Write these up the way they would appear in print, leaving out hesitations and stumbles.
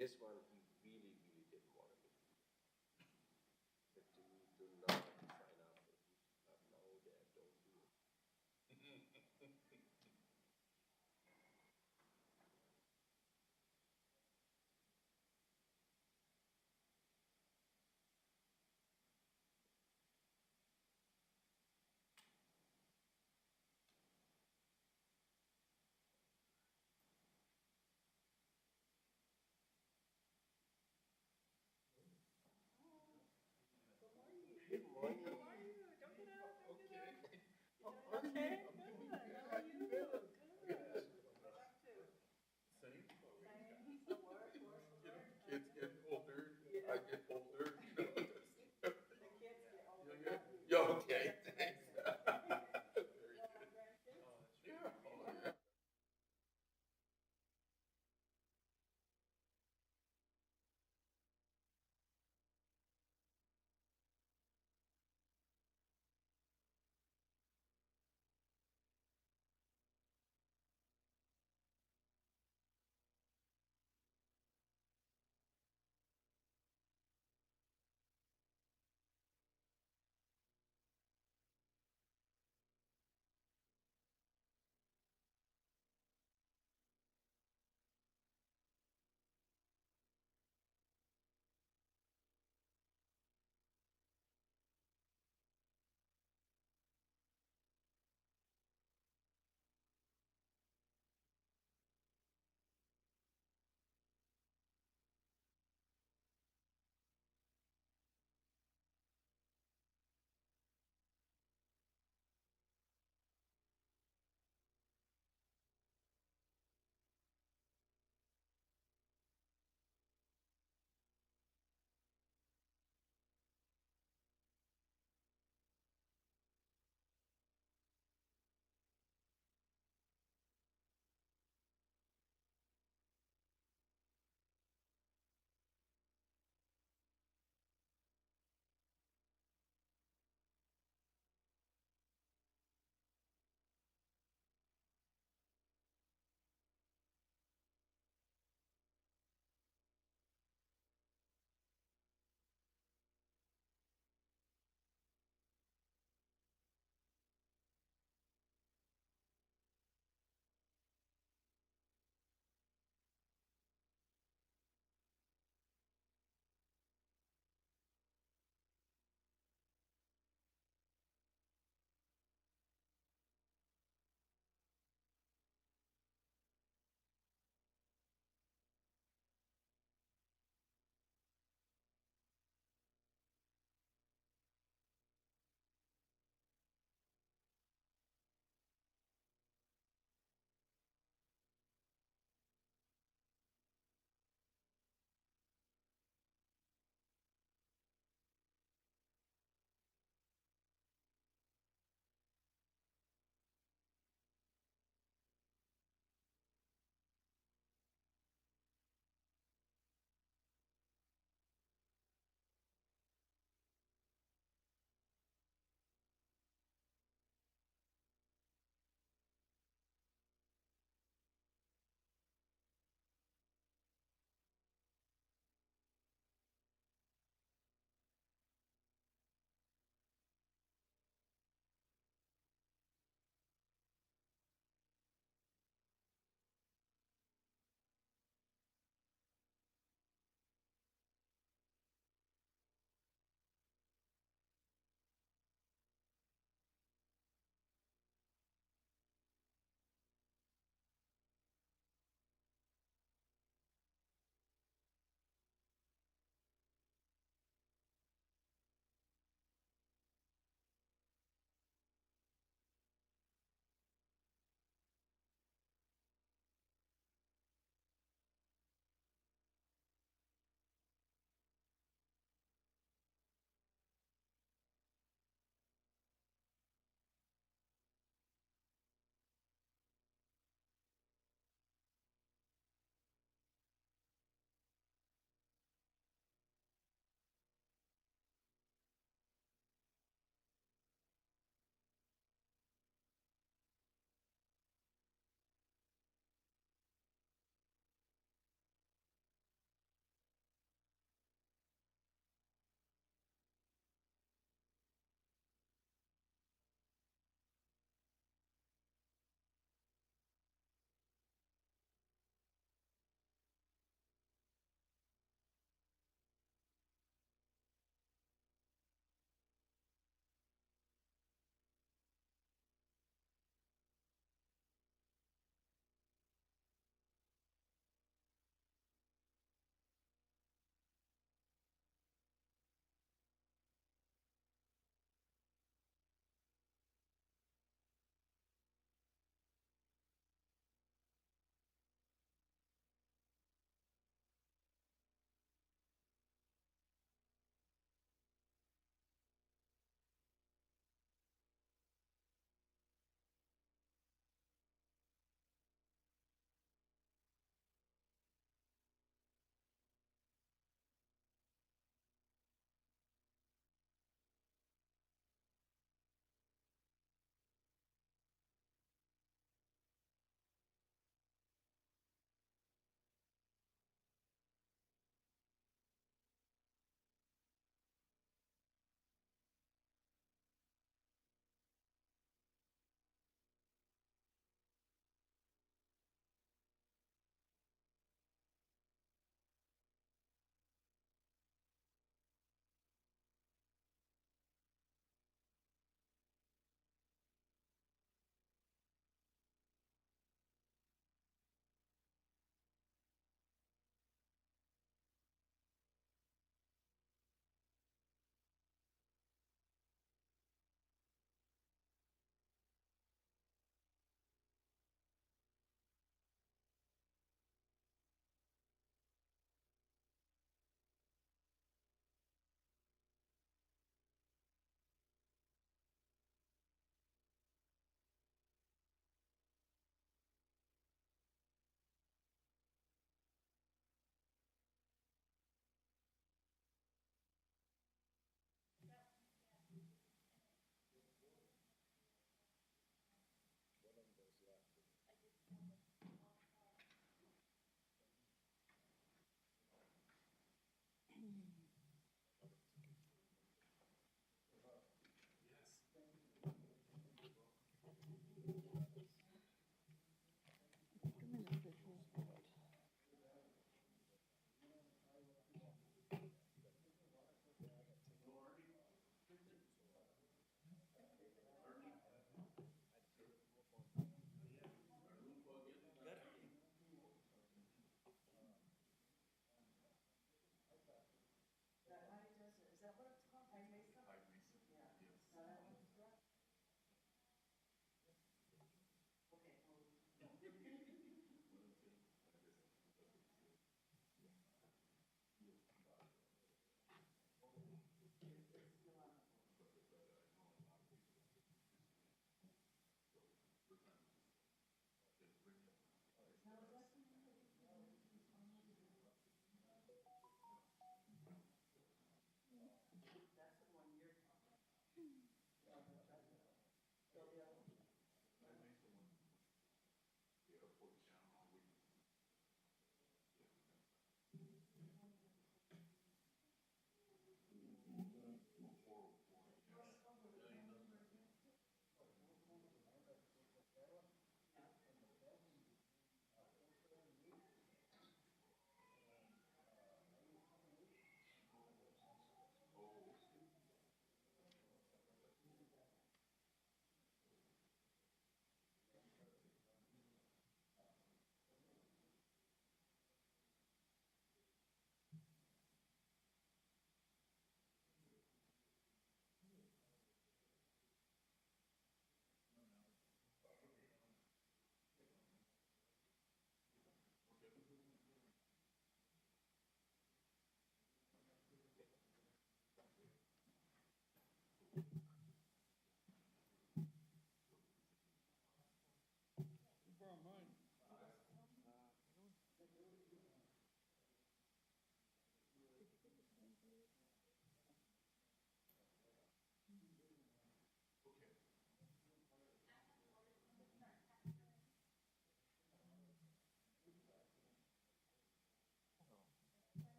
This one he really, really didn't want me to do. Said to me, do not sign up for Booster Club. No, Dad, don't do it. Good morning. How are you? Don't get up, don't get Okay. up. How You are doing you? okay? I'm doing Good. good. How are you? Good. Good. What you up to? Same. Same. So work, work, You know, work. kids get older. Yeah. I get older. You know, The kids get older, yeah, not you. yeah. Okay. That's what I Thanks. say. Very You have good. any grandkids? Yeah. Oh, yeah.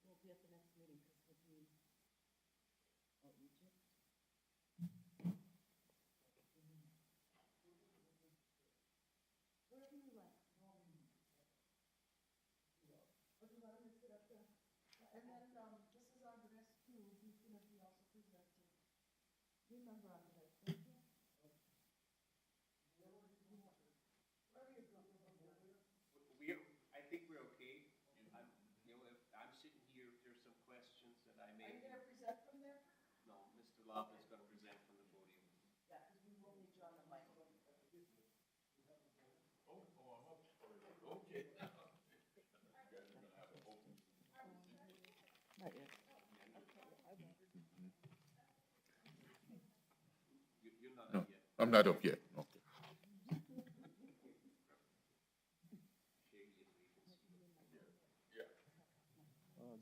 Won't be at the next meeting because we'll be, Egypt. Wherever you like. Or do you want to mix it up there? And then, this is Andres too, he's gonna be also presenting. Remember Andres, don't you? Wherever you're comfortable. I think we're okay. I'm, if I'm sitting here, if there's some questions that I Are may, you gonna present from there? no, Mr. Love is gonna present from the podium. Yeah, because we will need you on the mic. Not yet. You're not No, up yet. I'm not up yet. Okay.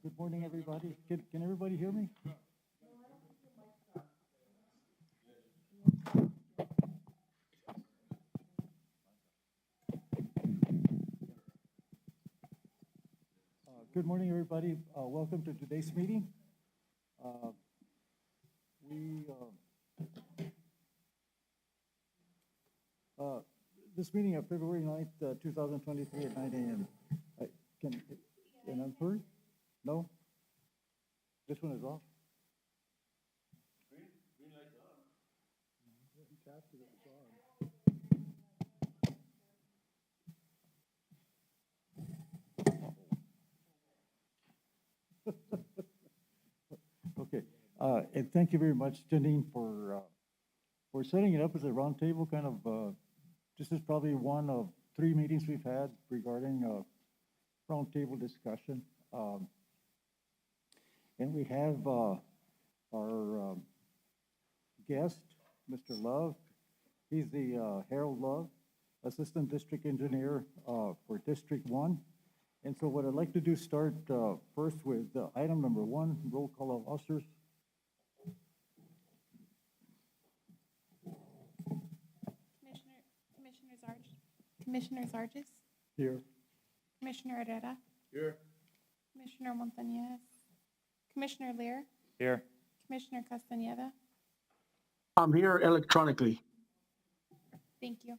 Good morning, everybody. Can everybody hear me? Good morning, everybody. Welcome to today's meeting. This meeting of February 9th, 2023 at 9 a.m. Can I heard? No? This one is off? Green light's on. He tapped it, it was on. Okay, and thank you very much, Janine, for setting it up as a roundtable. Kind of, this is probably one of 3 meetings we've had regarding roundtable discussion. And we have our guest, Mr. Love. He's the Harold Love, Assistant District Engineer for District 1. And so what I'd like to do is start first with item number 1, roll call of officers. Commissioner Zarges, Here. Commissioner Herrera, Here. Commissioner Montañez, Commissioner Lear, Here. Commissioner Castañeda. I'm here electronically. Thank you.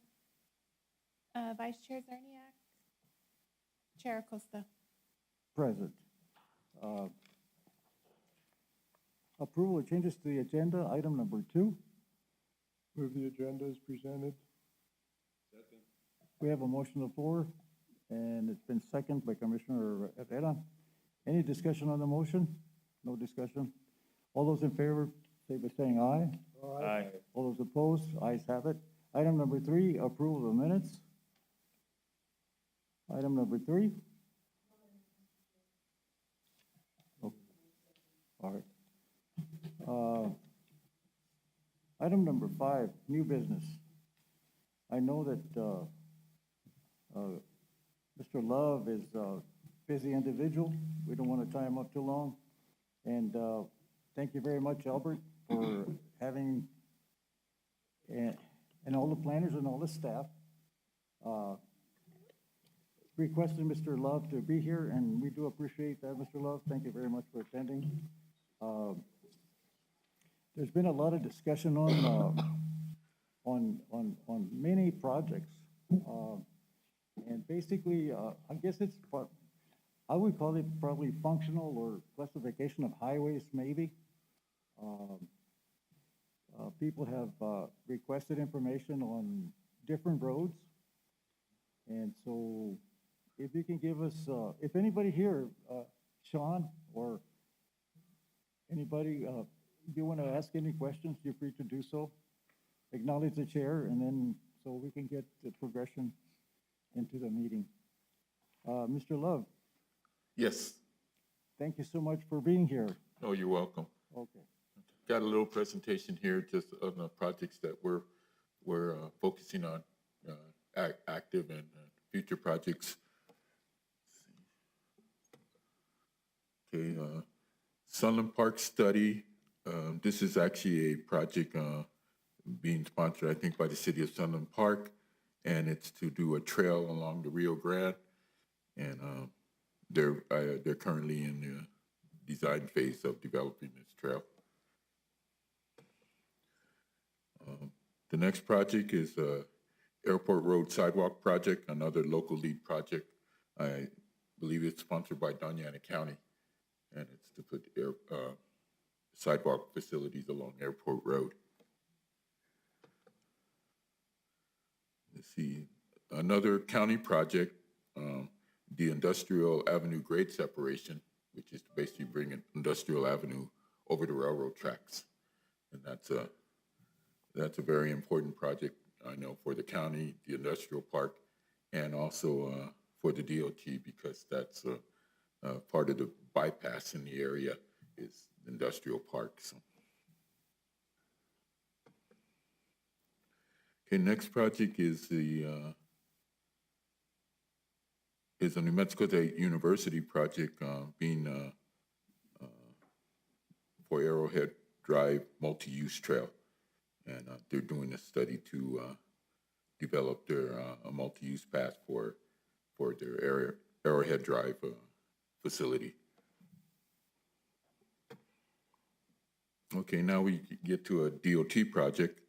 Vice Chair Zarniak, Chair Acosta. Present. Approval of changes to the agenda, item number 2. Move the agenda as presented. We have a motion on the floor, and it's been seconded by Commissioner Herrera. Any discussion on the motion? No discussion? All those in favor, say by saying aye. Aye. All those opposed, ayes have it. Item number 3, approval of minutes. Item number 3. Oh, all right. Item number 5, new business. I know that Mr. Love is a busy individual. We don't want to tie him up too long. And thank you very much, Albert, for having, and all the planners and all the staff, requesting Mr. Love to be here, and we do appreciate that, Mr. Love. Thank you very much for attending. There's been a lot of discussion on many projects. And basically, I guess it's, I would call it probably functional or classification of highways, maybe. People have requested information on different roads. And so if you can give us, if anybody here, Sean or anybody, if you want to ask any questions, you're free to do so. Acknowledge the chair, and then so we can get the progression into the meeting. Mr. Love, Yes. thank you so much for being here. Oh, you're welcome. Okay. Got a little presentation here just on the projects that we're focusing on, active and future projects. Okay, Sunland Park study. This is actually a project being sponsored, I think, by the city of Sunland Park, and it's to do a trail along the Rio Grande, and they're currently in the design phase of developing this trail. The next project is Airport Road Sidewalk Project, another local lead project. I believe it's sponsored by Doña Ana County, and it's to put sidewalk facilities along Airport Road. Let's see, another county project, the Industrial Avenue grade separation, which is to basically bring an Industrial Avenue over the railroad tracks. And that's a very important project, I know, for the county, the industrial park, and also for the DOT, because that's part of the bypass in the area is industrial park. So. Okay, next project is a New Mexico State University project being for Arrowhead Drive multi-use trail. And they're doing a study to develop their a multi-use path for their Arrowhead Drive facility. Okay, now we get to a DOT project.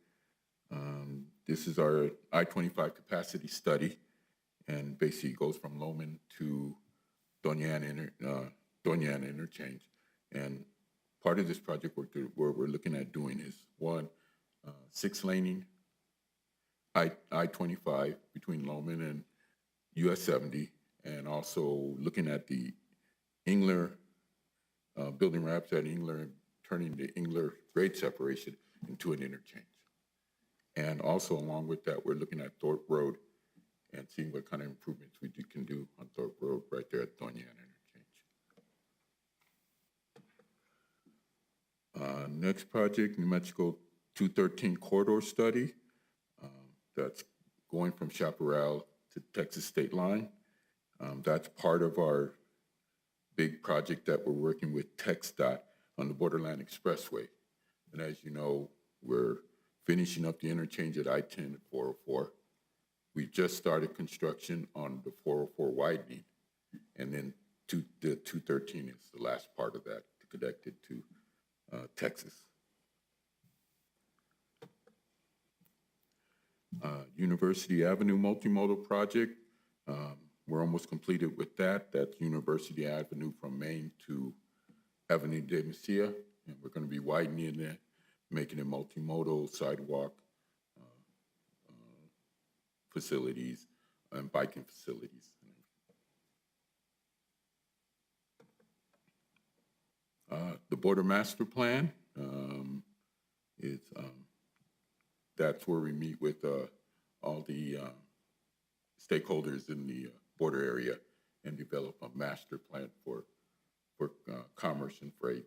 This is our I-25 capacity study, and basically goes from Loman to Doña Ana interchange. And part of this project work that we're looking at doing is, one, 6-laning I-25 between Loman and US 70, and also looking at the Engler, building ramps at Engler and turning the Engler grade separation into an interchange. And also along with that, we're looking at Thorpe Road and seeing what kind of improvements we can do on Thorpe Road right there at Doña Ana interchange. Next project, New Mexico 213 corridor study. That's going from Chaparral to Texas state line. That's part of our big project that we're working with TxDOT on the Borderland Expressway. And as you know, we're finishing up the interchange at I-10 and 404. We just started construction on the 404 widening, and then the 213 is the last part of that to connect it to Texas. University Avenue multimodal project, we're almost completed with that. That's University Avenue from Main to Avenue de Mesilla, and we're going to be widening it, making it multimodal sidewalk facilities and biking facilities. the border master plan. It's, that's where we meet with all the stakeholders in the border area and develop a master plan for commerce and freight.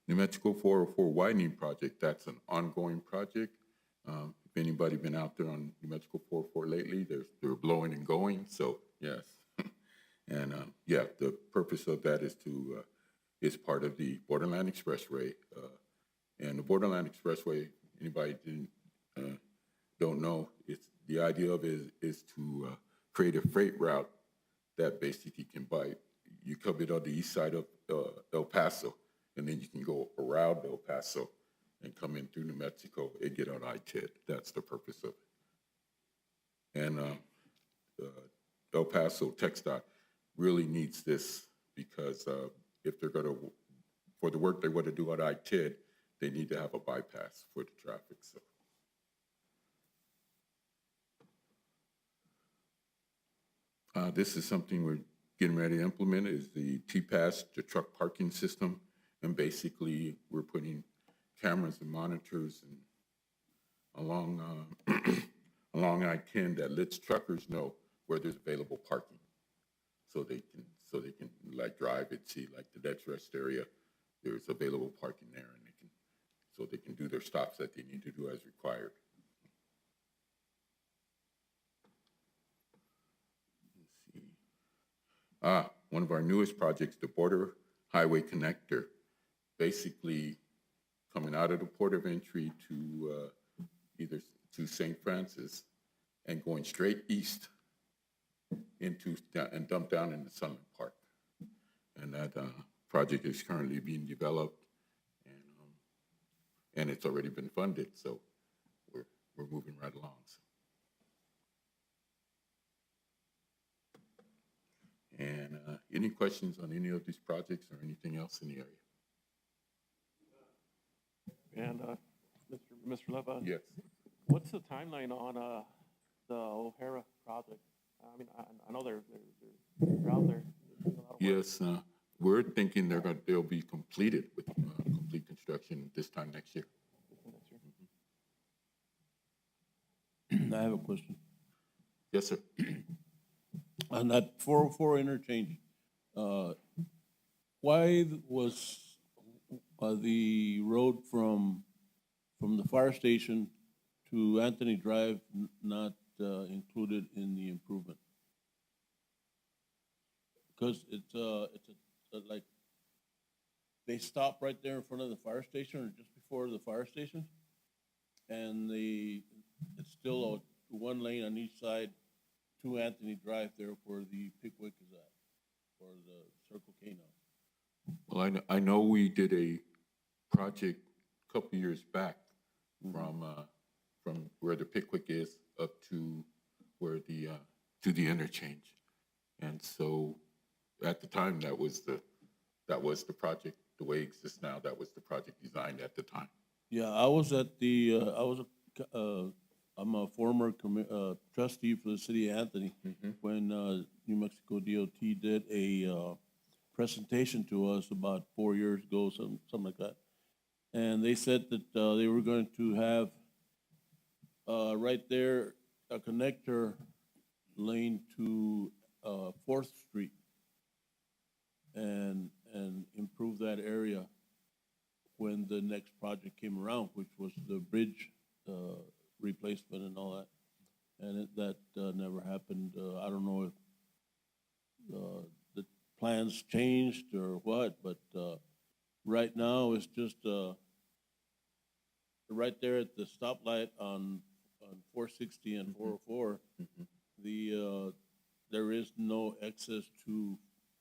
New Mexico 404 widening project, that's an ongoing project. If anybody been out there on New Mexico 404 lately, they're blowing and going, so yes. And yeah, the purpose of that is to, is part of the Borderland Expressway. And the Borderland Expressway, anybody don't know, it's, the idea of it is to create a freight route that basically can buy, you come in on the east side of El Paso, and then you can go around El Paso and come in through New Mexico and get on I-10. That's the purpose of it. And El Paso TxDOT really needs this because if they're going to, for the work they want to do on I-10, they need to have a bypass for the traffic. So. This is something we're getting ready to implement is the TPAS, the truck parking system. And basically we're putting cameras and monitors and along, along I-10 that lets truckers know where there's available parking. So they can like drive and see like the next rest area, there's available parking there and so they can do their stops that they need to do as required. Let's see. One of our newest projects, the Border Highway Connector, basically coming out of the port of entry to either to St. Francis and going straight east into and dump down into Sunland Park. And that project is currently being developed and it's already been funded, so we're moving right along. So. And any questions on any of these projects or anything else in the area? And Mr. Leva, Yes. what's the timeline on the O'Hara project? I mean, I know they're out there. Doing a lot of work. Yes, we're thinking they'll be completed with complete construction this time next year. I have a question. Yes, sir. On that 404 interchange, why was the road from the fire station to Anthony Drive not included in the improvement? Because it's like they stop right there in front of the fire station or just before the fire station, and it's still a one lane on each side to Anthony Drive there where the Pickwick is at, or the Circle K now. Well, I know we did a project a couple years back from where the Pickwick is up to where to the interchange, and so at the time that was the project. The way it exists now, that was the project designed at the time. Yeah, I was at the I'm a former trustee for the city of Anthony when New Mexico DOT did a presentation to us about 4 years ago, something like that. And they said that they were going to have right there a connector lane to 4th Street and improve that area when the next project came around, which was the bridge replacement and all that. And that never happened. I don't know if the plans changed or what, but right now it's just right there at the stoplight on 460 and 404. There is no access to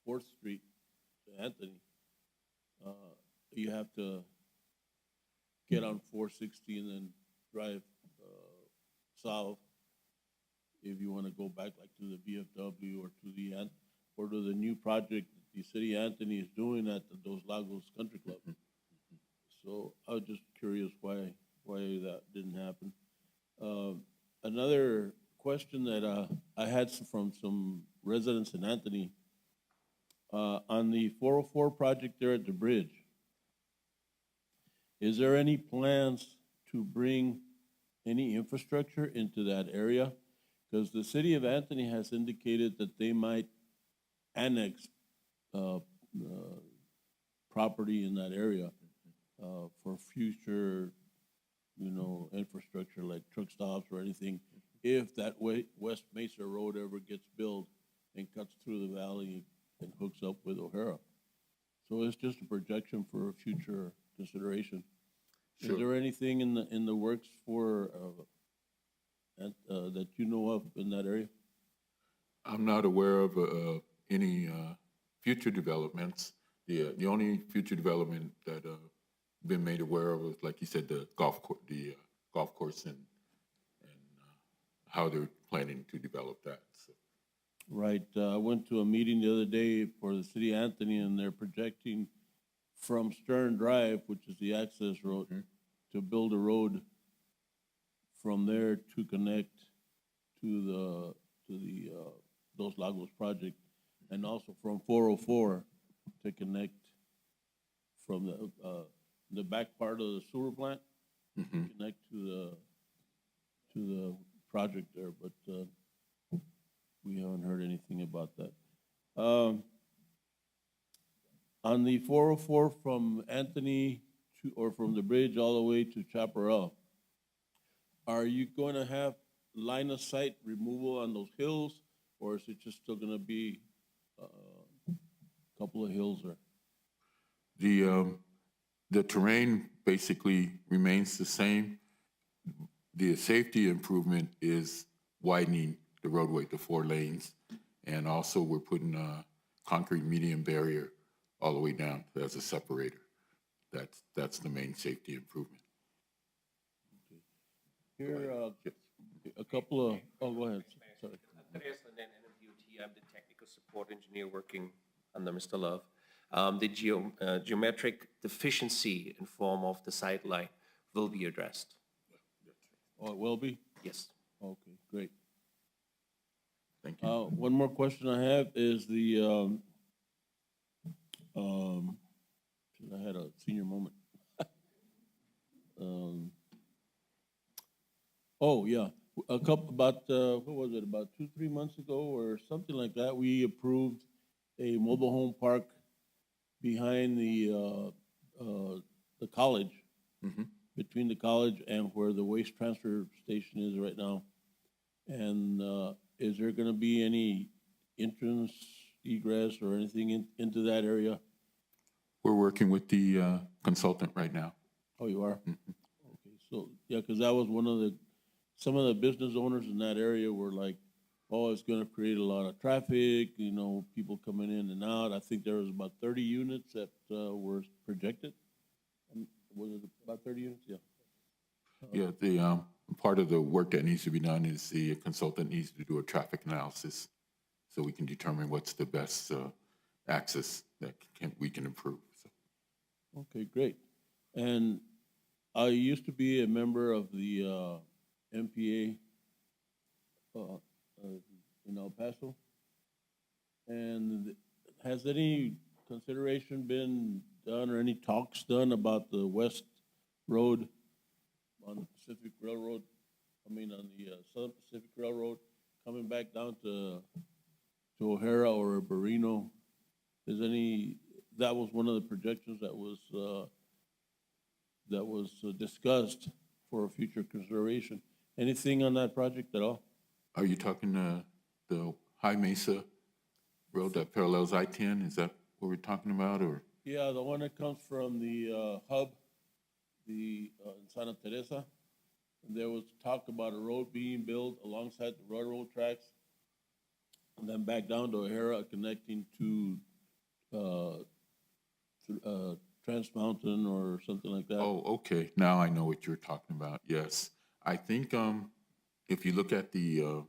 4th Street to Anthony. You have to get on 460 and then drive south if you want to go back like to the VFW or to the new project that the city of Anthony is doing at the Dos Lagos Country Club. So I was just curious why that didn't happen. Another question that I had from some residents in Anthony. On the 404 project there at the bridge, is there any plans to bring any infrastructure into that area? Because the city of Anthony has indicated that they might annex property in that area for future, infrastructure like truck stops or anything, if that West Mesa Road ever gets built and cuts through the valley and hooks up with O'Hara. So it's just a projection for future consideration. Sure. Is there anything in the works for that you know of in that area? I'm not aware of any future developments. The only future development that been made aware of is, like you said, the golf course and how they're planning to develop that. So. Right. I went to a meeting the other day for the city of Anthony, and they're projecting from Stern Drive, which is the access road, to build a road from there to connect to the Dos Lagos project, and also from 404 to connect from the back part of the sewer plant, connect to the project there, but we haven't heard anything about that. On the 404 from Anthony or from the bridge all the way to Chaparral, are you going to have line of sight removal on those hills, or is it just still going to be a couple of hills there? The terrain basically remains the same. The safety improvement is widening the roadway to 4 lanes, and also we're putting a concrete median barrier all the way down as a separator. That's the main safety improvement. Here, a couple of, go ahead, sorry. Andreas Linden, NMDOT. I'm the technical support engineer working under Mr. Love. The geometric deficiency in form of the sightline will be addressed. Oh, it will be? Yes. Okay, great. Thank you. One more question I have is the, I had a senior moment. Oh, yeah, about, what was it, about 2-3 months ago or something like that, we approved a mobile home park behind the college, between the college and where the waste transfer station is right now. And is there gonna be any entrance, egress, or anything into that area? We're working with the consultant right now. Oh, you are? Okay, so, yeah, because that was some of the business owners in that area were like, oh, it's gonna create a lot of traffic, people coming in and out. I think there was about 30 units that were projected. Was it about 30 units? Yeah. Yeah, the part of the work that needs to be done is the consultant needs to do a traffic analysis so we can determine what's the best access that we can improve. So. Okay, great. And I used to be a member of the MPA in El Paso. And has any consideration been done or any talks done about the West Road on the Pacific Railroad? I mean, on the Southern Pacific Railroad coming back down to O'Hara or Barino? That was one of the projections that was discussed for a future consideration. Anything on that project at all? Are you talking the High Mesa Road that parallels I-10? Is that what we're talking about, or? Yeah, the one that comes from the hub, in Santa Teresa. And there was talk about a road being built alongside the railroad tracks, and then back down to O'Hara, connecting to Trans Mountain or something like that. Oh, okay. Now I know what you're talking about. Yes, I think if you look at the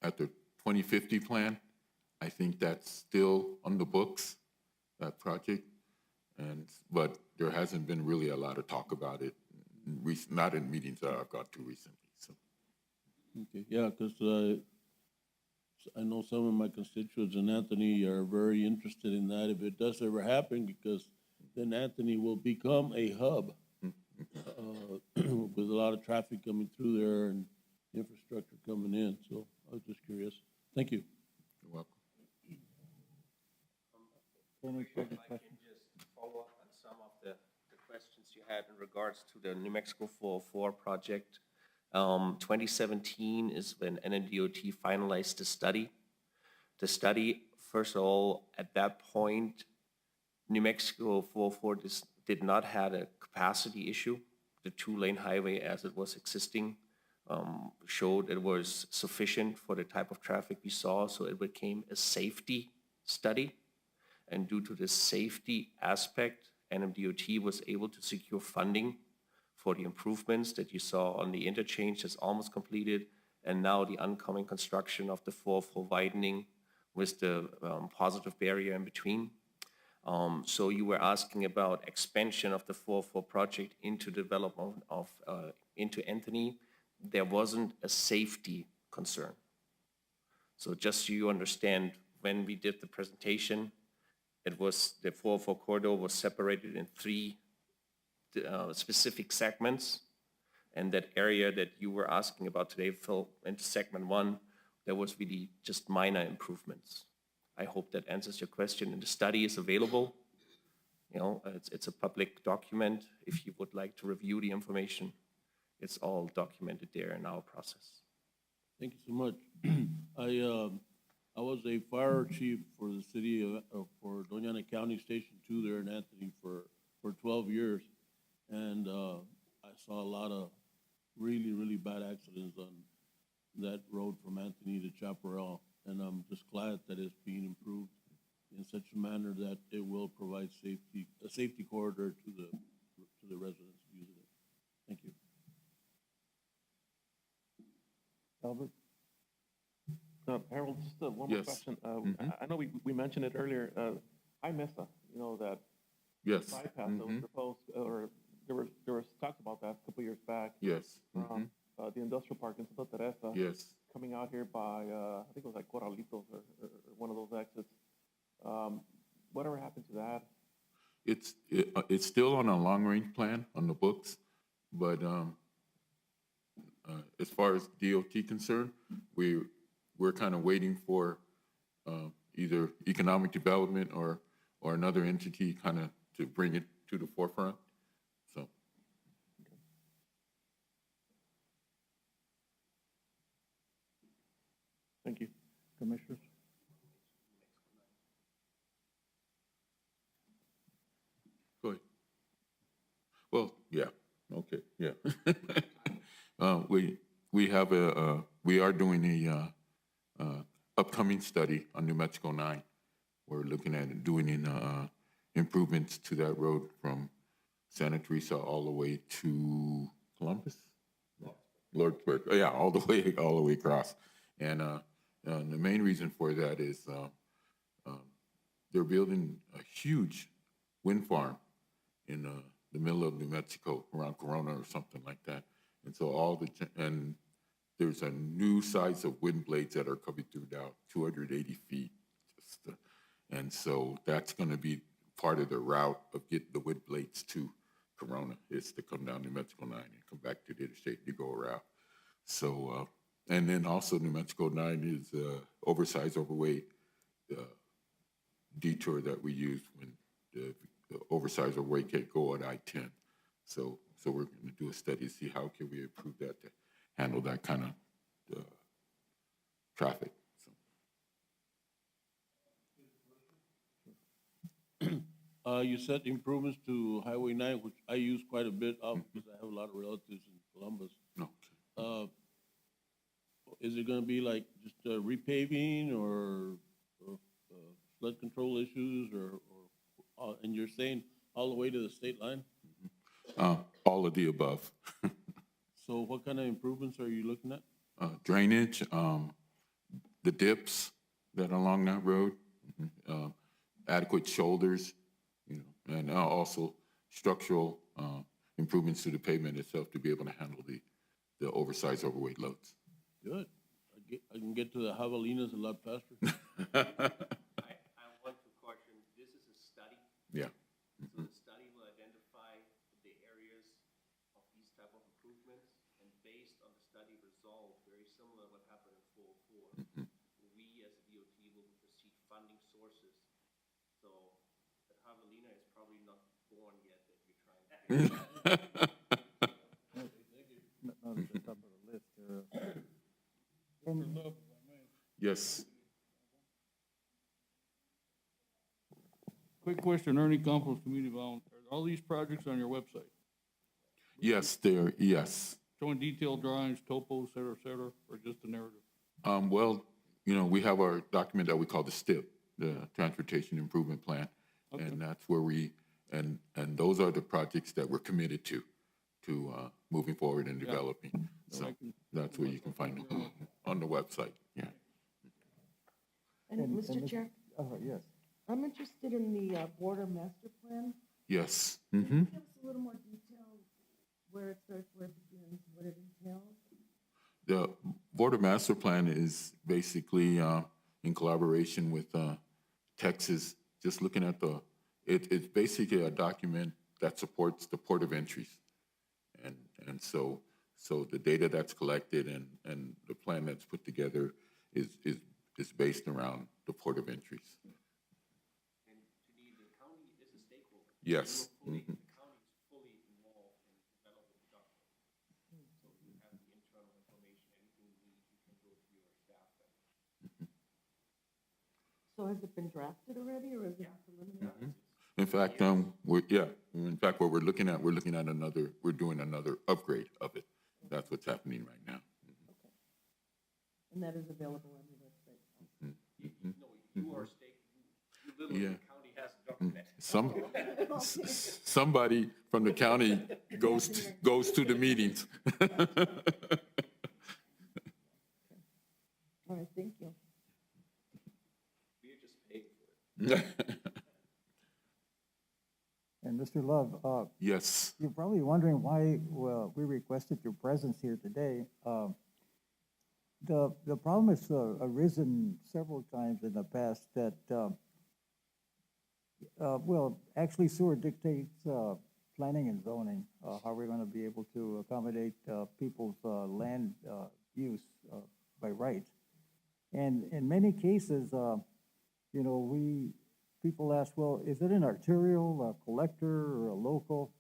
2050 plan, I think that's still on the books, that project, but there hasn't been really a lot of talk about it, not in meetings that I've got to recently. So. Okay, yeah, because I know some of my constituents in Anthony are very interested in that if it does ever happen, because then Anthony will become a hub with a lot of traffic coming through there and infrastructure coming in. So I was just curious. Thank you. You're welcome. Any further If I can questions? just follow up on some of the questions you had in regards to the New Mexico 404 project. 2017 is when NMDOT finalized the study. The study, first of all, at that point, New Mexico 404 did not have a capacity issue. The two-lane highway as it was existing showed it was sufficient for the type of traffic we saw, so it became a safety study. And due to the safety aspect, NMDOT was able to secure funding for the improvements that you saw on the interchange that's almost completed, and now the oncoming construction of the 404 widening with the positive barrier in between. So you were asking about expansion of the 404 project into development of, into Anthony. There wasn't a safety concern. So just so you understand, when we did the presentation, it was, the 404 corridor was separated in three specific segments. And that area that you were asking about today fell into segment 1. There was really just minor improvements. I hope that answers your question. And the study is available. You know, it's a public document. If you would like to review the information, it's all documented there in our process. Thank you so much. I was a fire chief for the city for Doña Ana County Station 2 there in Anthony for 12 years. And I saw a lot of really, really bad accidents on that road from Anthony to Chaparral. And I'm just glad that it's being improved in such a manner that it will provide safety, a safety corridor to the residents using it. Thank you. Albert? Harold, just one more Yes. question. I know we mentioned it earlier. IMESA, you know, that Yes. bypass that was proposed, or there was talks about that a couple years back. Yes. From the industrial park in Santa Teresa. Yes. Coming out here by, I think it was like Corralitos or one of those exits. Whatever happened to that? It's still on a long-range plan on the books, but as far as DOT concerned, we're kind of waiting for either economic development or another entity kind of to bring it to the forefront. So. Thank you. Commissioners? Go ahead. Well, yeah, okay, yeah. We are doing a upcoming study on New Mexico 9. We're looking at doing improvements to that road from Santa Teresa all the way to Columbus? Lordsburg, yeah, all the way across. And the main reason for that is they're building a huge wind farm in the middle of New Mexico, around Corona or something like that. And so and there's a new size of wind blades that are coming through now, 280 feet. And so that's going to be part of the route of getting the wind blades to Corona, is to come down New Mexico 9 and come back to the interstate to go around. So, and then also New Mexico 9 is oversized, overweight detour that we use when the oversized overweight can't go on I-10. So we're going to do a study to see how can we improve that to handle that kind of traffic. You said improvements to Highway 9, which I use quite a bit of because I have a lot of relatives in Columbus. No. Is it going to be like just repaving or flood control issues or and you're saying all the way to the state line? All of the above. So what kind of improvements are you looking at? Drainage, the dips that are along that road, adequate shoulders, and also structural improvements to the pavement itself to be able to handle the oversized, overweight loads. Good. I can get to the javelinas a lot faster. I want to caution, this is a study. Yeah. So the study will identify the areas of these type of improvements, and based on the study result, very similar to what happened in 404, we as a DOT will proceed funding sources. So the javelina is probably not born yet that you're trying to get. Not at the top of the list there. And Yes. Quick question, Ernie Campos, Community Development. Are all these projects on your website? Yes, yes. Showing detailed drawings, topo, et cetera, or just the narrative? Well, you know, we have our document that we call the STIP, the Transportation Improvement Plan. Okay. And that's where and those are the projects that we're committed to moving forward and developing. So that's where you can find them on the website, yeah. And Mr. Chair, yes. I'm interested in the border master plan. Yes. Can you give us a little more detail where it starts, where it begins, what it entails? The Border Master Plan is basically in collaboration with Texas, just looking at it's basically a document that supports the port of entries. And so the data that's collected and the plan that's put together is based around the port of entries. And to me, the county is a stakeholder. Yes. The county is fully involved in developing the document. So you have the internal information, anything you need, you can go to your staff. So has it been drafted already, or is it preliminary? In fact, what we're looking at we're doing another upgrade of it. That's what's happening right now. Okay. And that is available on your website? No, you are you literally, Yeah. the county has a document. Somebody from the county goes to the meetings. All right, thank you. We're just paying for it. And Mr. Love, Yes. you're probably wondering why, we requested your presence here today. The problem has arisen several times in the past that, actually sewer dictates planning and zoning, how we're going to be able to accommodate people's land use by right. And in many cases, people ask, well, is it an arterial, a collector, or a local?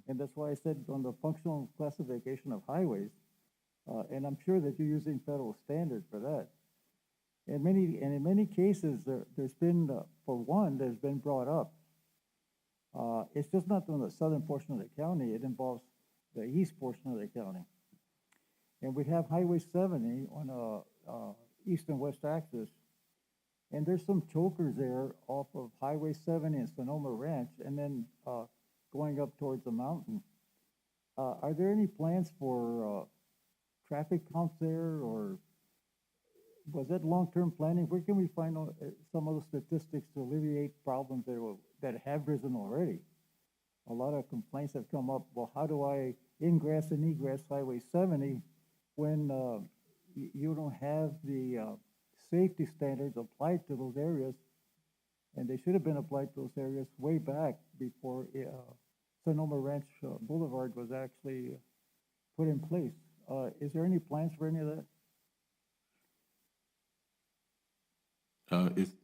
And that's why I said on the functional classification of highways, and I'm sure that you're using federal standards for that. In many cases, there's been, for one, there's been brought up. It's just not on the southern portion of the county, it involves the east portion of the county. And we have Highway 70 on east and west axis. And there's some chokers there off of Highway 70 and Sonoma Ranch, and then going up towards the mountain. Are there any plans for traffic counts there, or was that long-term planning? Where can we find some of the statistics to alleviate problems that have risen already? A lot of complaints have come up, well, how do I ingress and egress Highway 70 when you don't have the safety standards applied to those areas, and they should have been applied to those areas way back before Sonoma Ranch Boulevard was actually put in place. Is there any plans for any of that?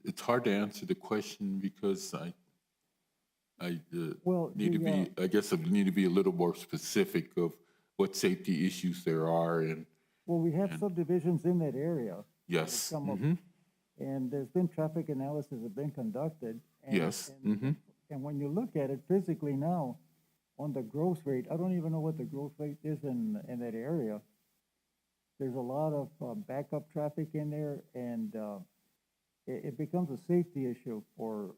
It's hard to answer the question because I need to be a little more specific of what safety issues there are and. Well, we have subdivisions in that area. Yes. Come up, and there's been traffic analysis have been conducted. And, Yes. And when you look at it physically now, on the growth rate, I don't even know what the growth rate is in that area. There's a lot of backup traffic in there, and it becomes a safety issue for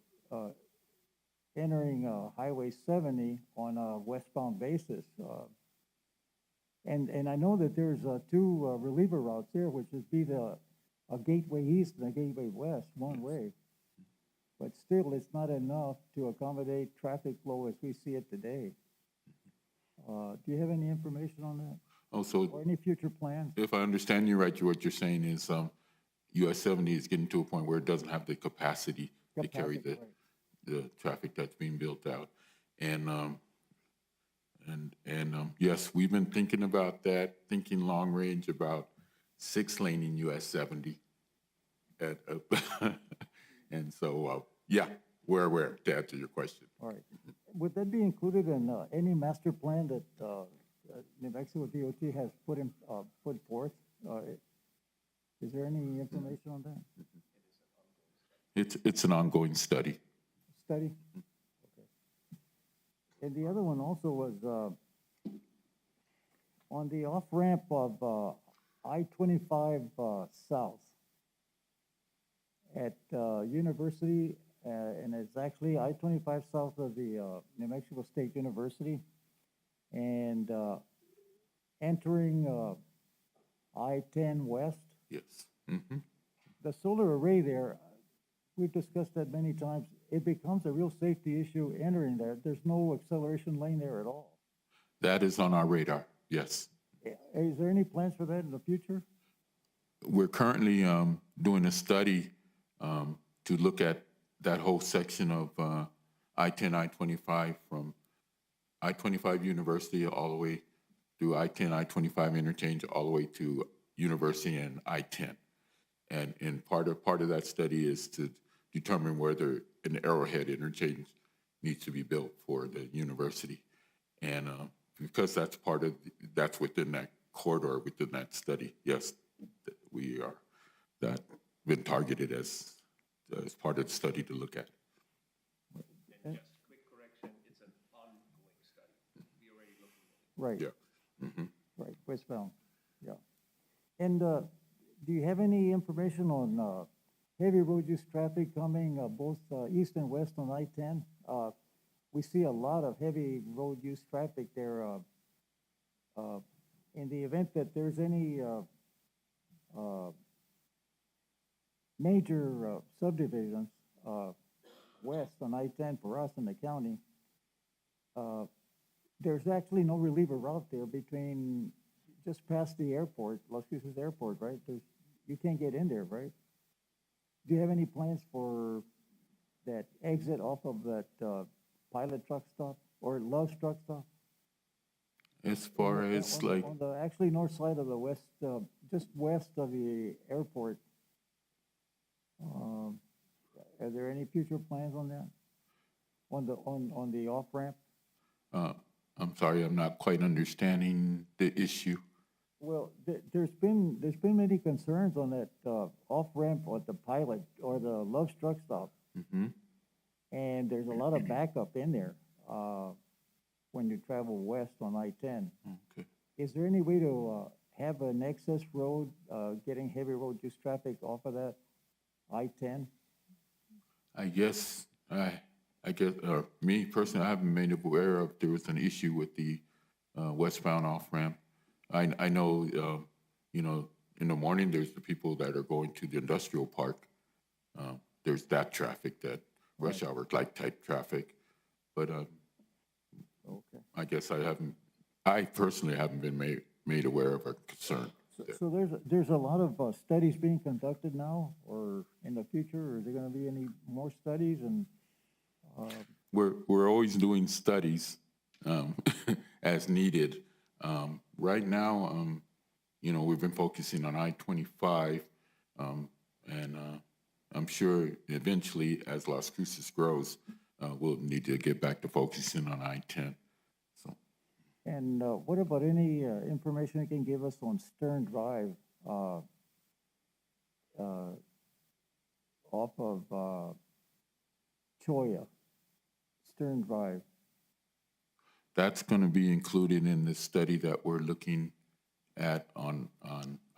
entering Highway 70 on a westbound basis. And I know that there's two reliever routes there, which would be a gateway east and a gateway west, one way. But still, it's not enough to accommodate traffic flow as we see it today. Do you have any information on that? Also, or any future plans? if I understand you right, what you're saying is US 70 is getting to a point where it doesn't have the capacity to carry Capacity, right. the traffic that's being built out. And yes, we've been thinking about that, thinking long range about 6-laning US 70. And so, yeah, we're aware, to answer your question. All right. Would that be included in any master plan that New Mexico DOT has put forth? Is there any information on that? It's an ongoing study. Study? Okay. And the other one also was on the off-ramp of I-25 South at University, and it's actually I-25 south of the New Mexico State University, and entering I-10 west. Yes. Mm-hmm. The solar array there, we've discussed that many times, it becomes a real safety issue entering there. There's no acceleration lane there at all. That is on our radar, yes. Is there any plans for that in the future? We're currently doing a study to look at that whole section of I-10, I-25 from I-25 University all the way through I-10, I-25 interchange all the way to University and I-10. And part of that study is to determine whether an Arrowhead interchange needs to be built for the university. And because that's within that corridor, within that study, yes, we are that been targeted as part of the study to look at. And just quick correction, it's an ongoing study. We already looking at it. Right. Yeah. Mm-hmm. Right, westbound, yeah. And do you have any information on heavy road use traffic coming both east and west on I-10? We see a lot of heavy road use traffic there. In the event that there's any major subdivisions west on I-10 for us in the county, there's actually no reliever route there between, just past the airport, Las Cruces Airport, right? You can't get in there, right? Do you have any plans for that exit off of that Pilot truck stop or Love's truck stop? As far as On like, the actually north side of the west, just west of the airport. Are there any future plans on that? On the off-ramp? I'm sorry, I'm not quite understanding the issue. Well, there's been many concerns on that off-ramp at the Pilot or the Love's truck stop. Mm-hmm. And there's a lot of backup in there when you travel west on I-10. Okay. Is there any way to have an access road, getting heavy road use traffic off of that I-10? I guess, me personally, I haven't made aware of there was an issue with the westbound off-ramp. I know, in the morning, there's the people that are going to the industrial park. There's that traffic, that rush hour like type traffic. But Okay. I guess I personally haven't been made aware of a concern. So there's a lot of studies being conducted now, or in the future, or is there going to be any more studies? And We're always doing studies as needed. Right now, we've been focusing on I-25, and I'm sure eventually, as Las Cruces grows, we'll need to get back to focusing on I-10. So, And what about any information you can give us on Stern Drive off of Cholla, Stern Drive? that's going to be included in the study that we're looking at on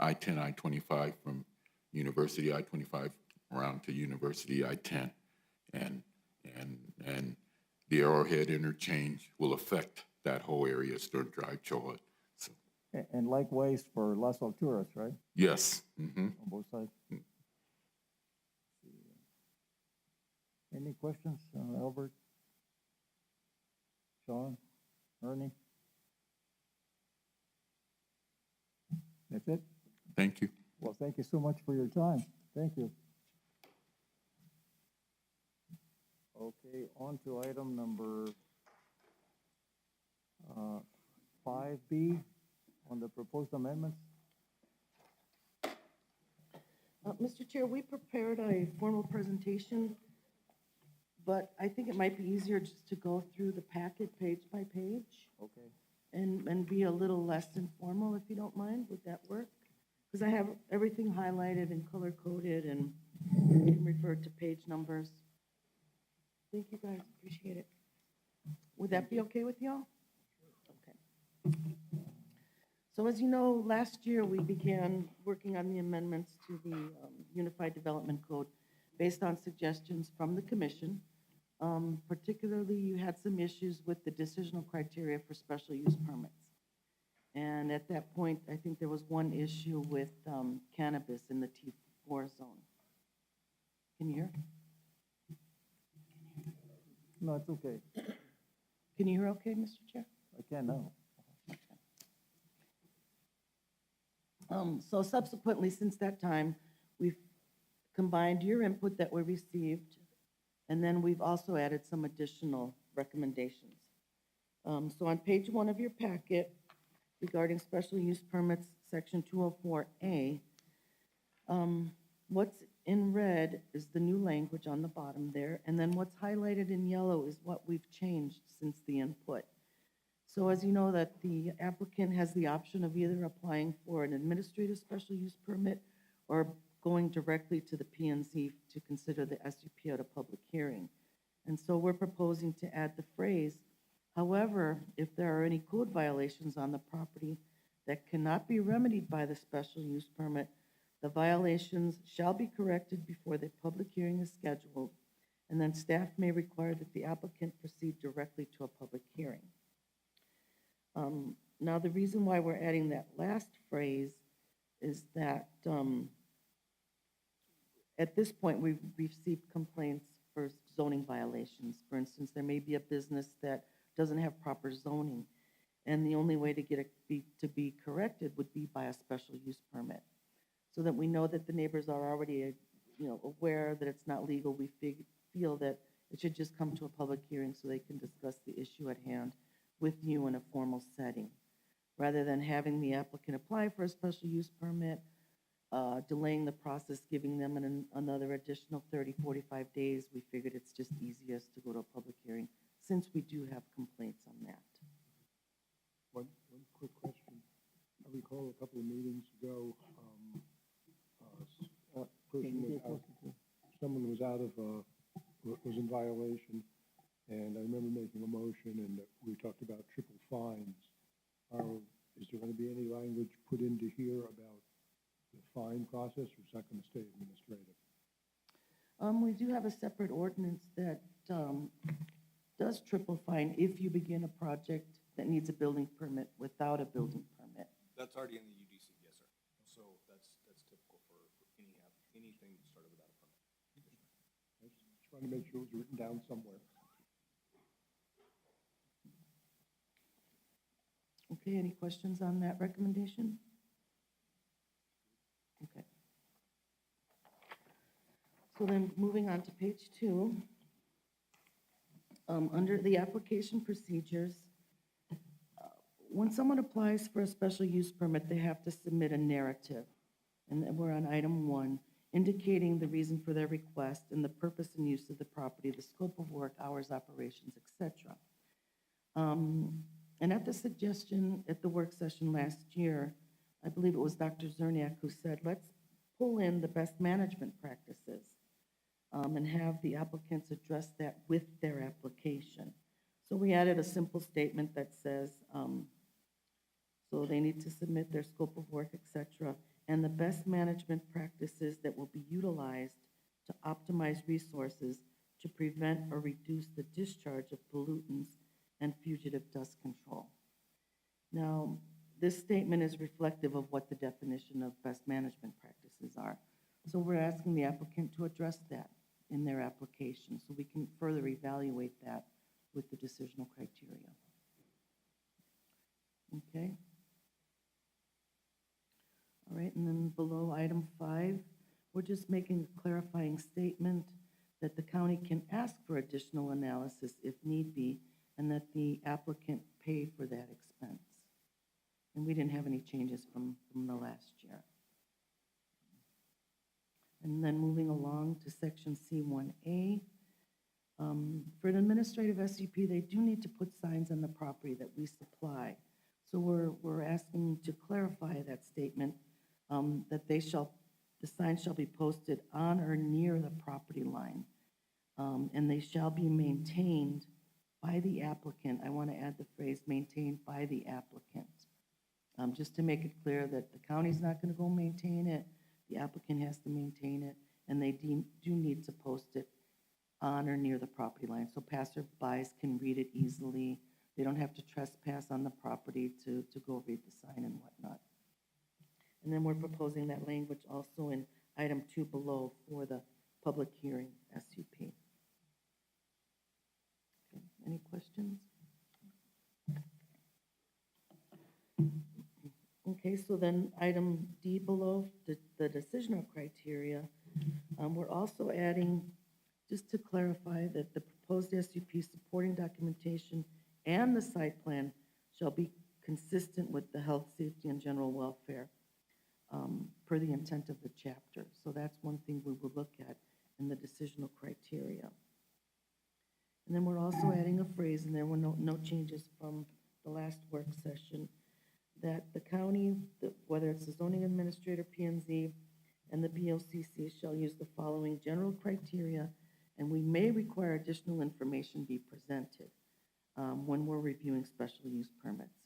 I-10, I-25 from University I-25 around to University I-10. And the Arrowhead interchange will affect that whole area, Stern Drive, Cholla. So, And likewise for Las Alturas, right, yes. Mm-hmm. on both sides? Any questions, Albert? Sean? Ernie? it? Thank you. Well, thank you so much for your time. Thank you. Okay, on to item number 5B on the proposed amendments. Mr. Chair, we prepared a formal presentation, but I think it might be easier just to go through the packet page by page Okay. and be a little less informal, if you don't mind. Would that work? Because I have everything highlighted and color-coded and can refer to page numbers. Thank you, guys. Appreciate it. Would that be okay with y'all? Okay. So as you know, last year we began working on the amendments to the Unified Development Code based on suggestions from the commission. Particularly, you had some issues with the decisional criteria for special use permits. And at that point, I think there was one issue with cannabis in the T4 zone. Can you hear? No, it's okay. Can you hear okay, Mr. Chair? I can now. So subsequently, since that time, we've combined your input that we received, and then we've also added some additional recommendations. So on page 1 of your packet, regarding special use permits, section 204A, what's in red is the new language on the bottom there, and then what's highlighted in yellow is what we've changed since the input. So as you know, that the applicant has the option of either applying for an administrative special use permit or going directly to the P&Z to consider the SUP at a public hearing. And so we're proposing to add the phrase, however, if there are any code violations on the property that cannot be remedied by the special use permit, the violations shall be corrected before the public hearing is scheduled, and then staff may require that the applicant proceed directly to a public hearing. Now, the reason why we're adding that last phrase is that at this point, we've received complaints for zoning violations. For instance, there may be a business that doesn't have proper zoning, and the only way to get it to be corrected would be by a special use permit, so that we know that the neighbors are already, aware that it's not legal. We feel that it should just come to a public hearing so they can discuss the issue at hand with you in a formal setting, rather than having the applicant apply for a special use permit, delaying the process, giving them another additional 30, 45 days. We figured it's just easiest to go to a public hearing, since we do have complaints on that. One quick question. I recall a couple of meetings ago, someone was out of, was in violation, and I remember making a motion, and we talked about triple fines. Is there going to be any language put into here about the fine process, or is that going to stay administrative? We do have a separate ordinance that does triple fine if you begin a project that needs a building permit without a building permit. That's already in the UDC, yes, sir. So that's typical for anything started without a permit. I just trying to make sure it was written down somewhere. Okay, any questions on that recommendation? Okay. So then moving on to page 2, under the application procedures, when someone applies for a special use permit, they have to submit a narrative. And then we're on item 1, indicating the reason for their request and the purpose and use of the property, the scope of work, hours, operations, etc. And at the suggestion at the work session last year, I believe it was Dr. Zerniak who said, let's pull in the best management practices and have the applicants address that with their application. So we added a simple statement that says, so they need to submit their scope of work, etc., and the best management practices that will be utilized to optimize resources to prevent or reduce the discharge of pollutants and fugitive dust control. Now, this statement is reflective of what the definition of best management practices are. So we're asking the applicant to address that in their application so we can further evaluate that with the decisional criteria. Okay? and then below item 5, we're just making a clarifying statement that the county can ask for additional analysis if need be, and that the applicant pay for that expense. And we didn't have any changes from the last year. And then moving along to section C1A, for an administrative SUP, they do need to put signs on the property that we supply. So we're asking to clarify that statement, that the signs shall be posted on or near the property line, and they shall be maintained by the applicant. I want to add the phrase maintained by the applicant, just to make it clear that the county's not going to go maintain it, the applicant has to maintain it, and they do need to post it on or near the property line, so passerbys can read it easily. They don't have to trespass on the property to go read the sign and whatnot. And then we're proposing that language also in item 2 below for the public hearing SUP. Okay, any questions? Okay, so then item D below, the decisional criteria, we're also adding, just to clarify, that the proposed SUP supporting documentation and the site plan shall be consistent with the health, safety, and general welfare per the intent of the chapter. So that's one thing we will look at in the decisional criteria. And then we're also adding a phrase, and there were no changes from the last work session, that the county, whether it's the zoning administrator, P&Z, and the BOCC shall use the following general criteria, and we may require additional information be presented when we're reviewing special use permits.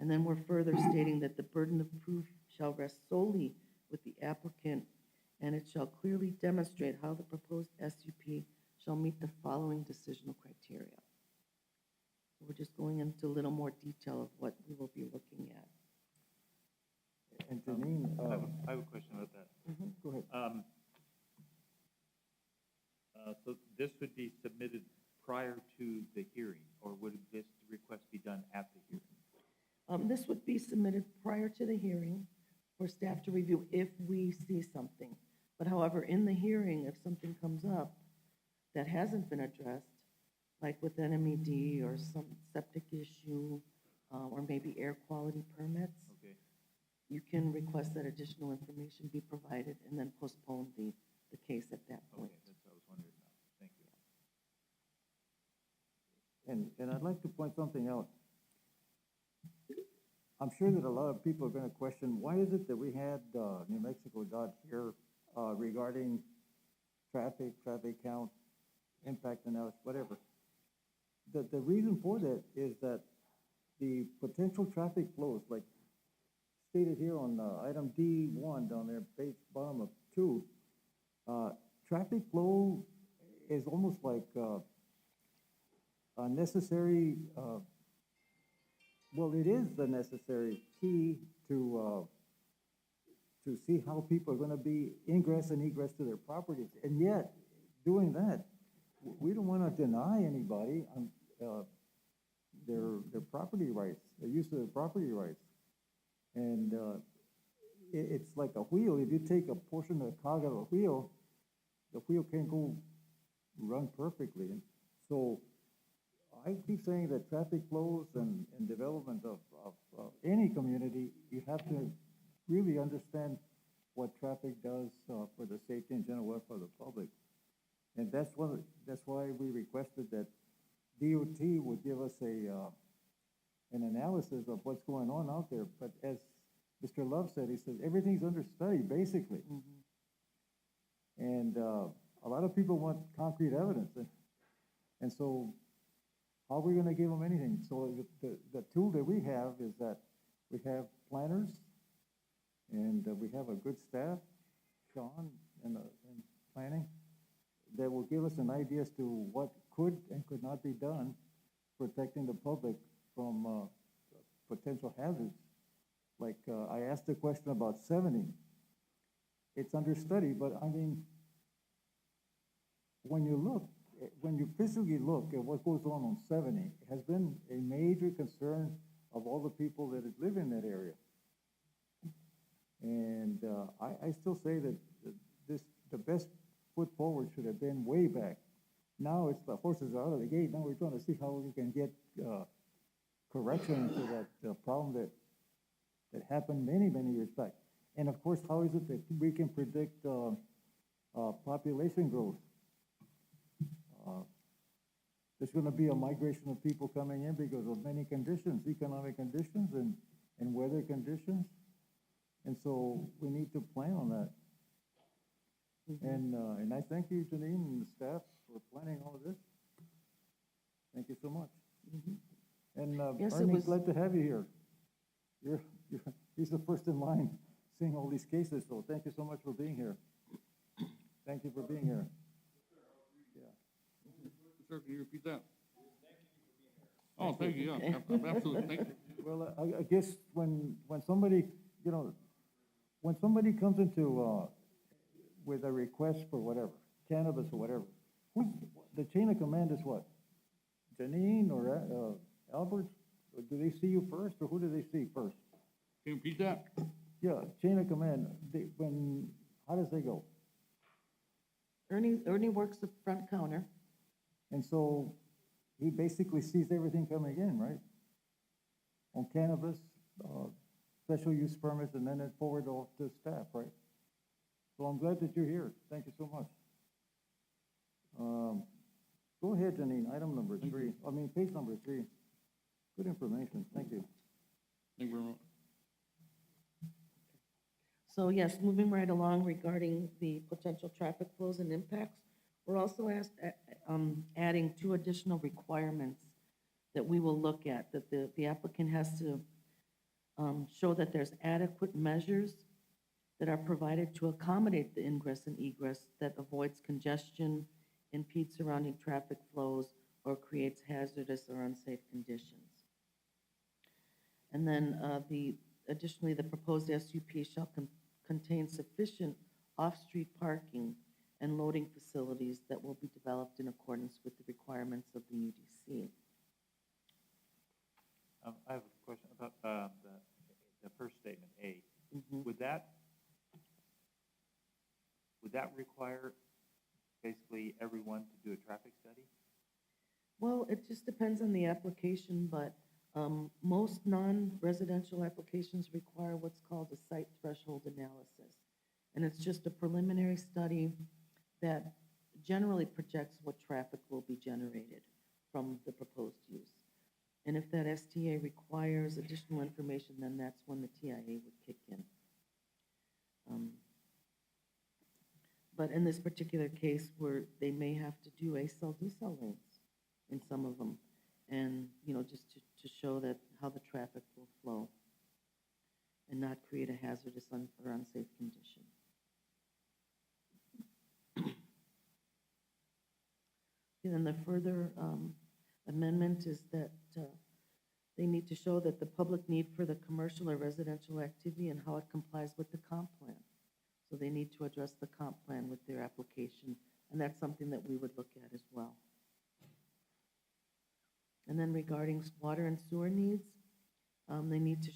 And then we're further stating that the burden of proof shall rest solely with the applicant, and it shall clearly demonstrate how the proposed SUP shall meet the following decisional criteria. So we're just going into a little more detail of what we will be looking at. And Janine, I have a question about that. go ahead. So this would be submitted prior to the hearing, or would this request be done at the hearing? This would be submitted prior to the hearing for staff to review if we see something. But however, in the hearing, if something comes up that hasn't been addressed, like with NMED or some septic issue, or maybe air quality permits, Okay. you can request that additional information be provided and then postpone the case at that point. Okay, that's what I was wondering about. Thank you. And I'd like to point something out. I'm sure that a lot of people are going to question, why is it that we had New Mexico DOT here regarding traffic count, impact analysis, whatever. The reason for that is that the potential traffic flows, like stated here on item D1 down there, page bottom of 2, traffic flow is almost like a necessary, well, it is the necessary key to see how people are going to be ingress and egress to their properties. And yet, doing that, we don't want to deny anybody their property rights, the use of their property rights. And it's like a wheel. If you take a portion of the cog of a wheel, the wheel can't go run perfectly. And so I keep saying that traffic flows and development of any community, you have to really understand what traffic does for the safety and general welfare of the public. And that's why we requested that DOT would give us an analysis of what's going on out there. But as Mr. Love said, he said, everything's under study, basically. Mm-hmm. And a lot of people want concrete evidence. And so how are we going to give them anything? So the tool that we have is that we have planners, and we have a good staff, Sean, and planning, that will give us an idea as to what could and could not be done protecting the public from potential hazards. Like I asked a question about 70. It's under study, but I mean, when you physically look at what goes on 70, it has been a major concern of all the people that live in that area. And I still say that the best foot forward should have been way back. Now it's the horses are out of the gate. Now we're trying to see how we can get correction to that problem that happened many, many years back. And of course, how is it that we can predict population growth? There's going to be a migration of people coming in because of many conditions, economic conditions and weather conditions. And so we need to plan on that. And I thank you, Janine, and the staff for planning all of this. Thank you so much. And Yes, it Ernie, was- glad to have you here. He's the first in line seeing all these cases, so thank you so much for being here. Thank you for being here. Sir, can you repeat that? Oh, thank you, yeah, absolutely, thank you. Well, I guess when somebody, you know, when somebody comes into, with a request for whatever, cannabis or whatever, the chain of command is what? Janine or Albert? Or do they see you first, or who do they see first? Can you repeat that? Yeah, chain of command, how does they go? Ernie works the front counter. And so he basically sees everything coming in, right? On cannabis, special use permits, and then it forward off to staff, right? So I'm glad that you're here. Thank you so much. Go ahead, Janine, item number 3. I mean, page number 3. Good information. Thank you. Thank you very much. So yes, moving right along regarding the potential traffic flows and impacts, we're also adding 2 additional requirements that we will look at, that the applicant has to show that there's adequate measures that are provided to accommodate the ingress and egress that avoids congestion, impedes surrounding traffic flows, or creates hazardous or unsafe conditions. And then additionally, the proposed SUP shall contain sufficient off-street parking and loading facilities that will be developed in accordance with the requirements of the UDC. I have a question about the first statement, A. Mhm. Would that require basically everyone to do a traffic study? Well, it just depends on the application, but most non-residential applications require what's called a site threshold analysis. And it's just a preliminary study that generally projects what traffic will be generated from the proposed use. And if that STA requires additional information, then that's when the TIA would kick in. But in this particular case, where they may have to do A-cell, D-cell lanes in some of them, and, you know, just to show that how the traffic will flow and not create a hazardous or unsafe condition. And then the further amendment is that they need to show that the public need for the commercial or residential activity and how it complies with the comp plan. So they need to address the comp plan with their application, and that's something that we would look at as well. And then regarding water and sewer needs, they need to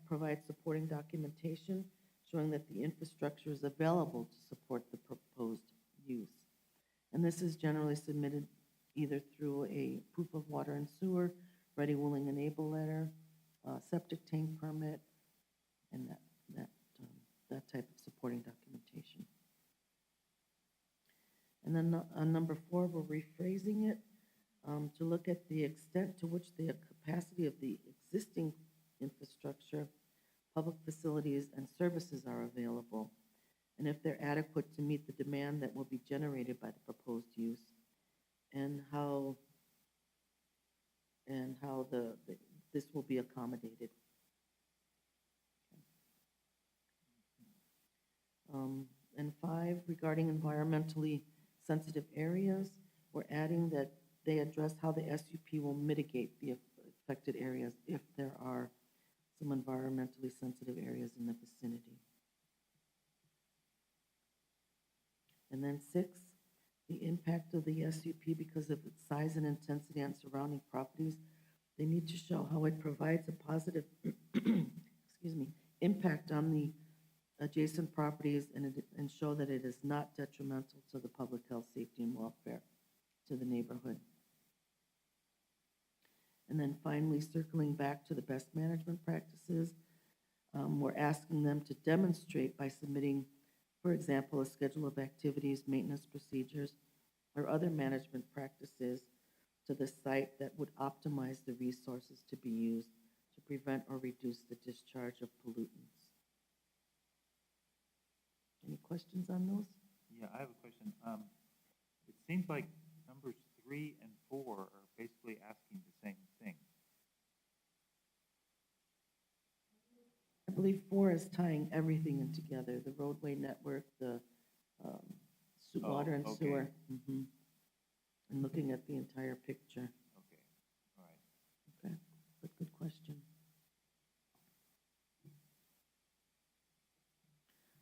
provide supporting documentation showing that the infrastructure is available to support the proposed use. And this is generally submitted either through a proof of water and sewer, ready, willing, and able letter, septic tank permit, and that type of supporting documentation. And then on number 4, we're rephrasing it to look at the extent to which the capacity of the existing infrastructure, public facilities, and services are available, and if they're adequate to meet the demand that will be generated by the proposed use, and how this will be accommodated. And 5, regarding environmentally sensitive areas, we're adding that they address how the SUP will mitigate the affected areas if there are some environmentally sensitive areas in the vicinity. And then 6, the impact of the SUP because of its size and intensity on surrounding properties. They need to show how it provides a positive excuse me, impact on the adjacent properties and show that it is not detrimental to the public health, safety, and welfare to the neighborhood. And then finally, circling back to the best management practices, we're asking them to demonstrate by submitting, for example, a schedule of activities, maintenance procedures, or other management practices to the site that would optimize the resources to be used to prevent or reduce the discharge of pollutants. Any questions on those? Yeah, I have a question. It seems like numbers 3 and 4 are basically asking the same thing. I believe 4 is tying everything in together, the roadway network, the water and okay. sewer. Mhm. And looking at the entire picture. Okay, all right. Okay, but good question.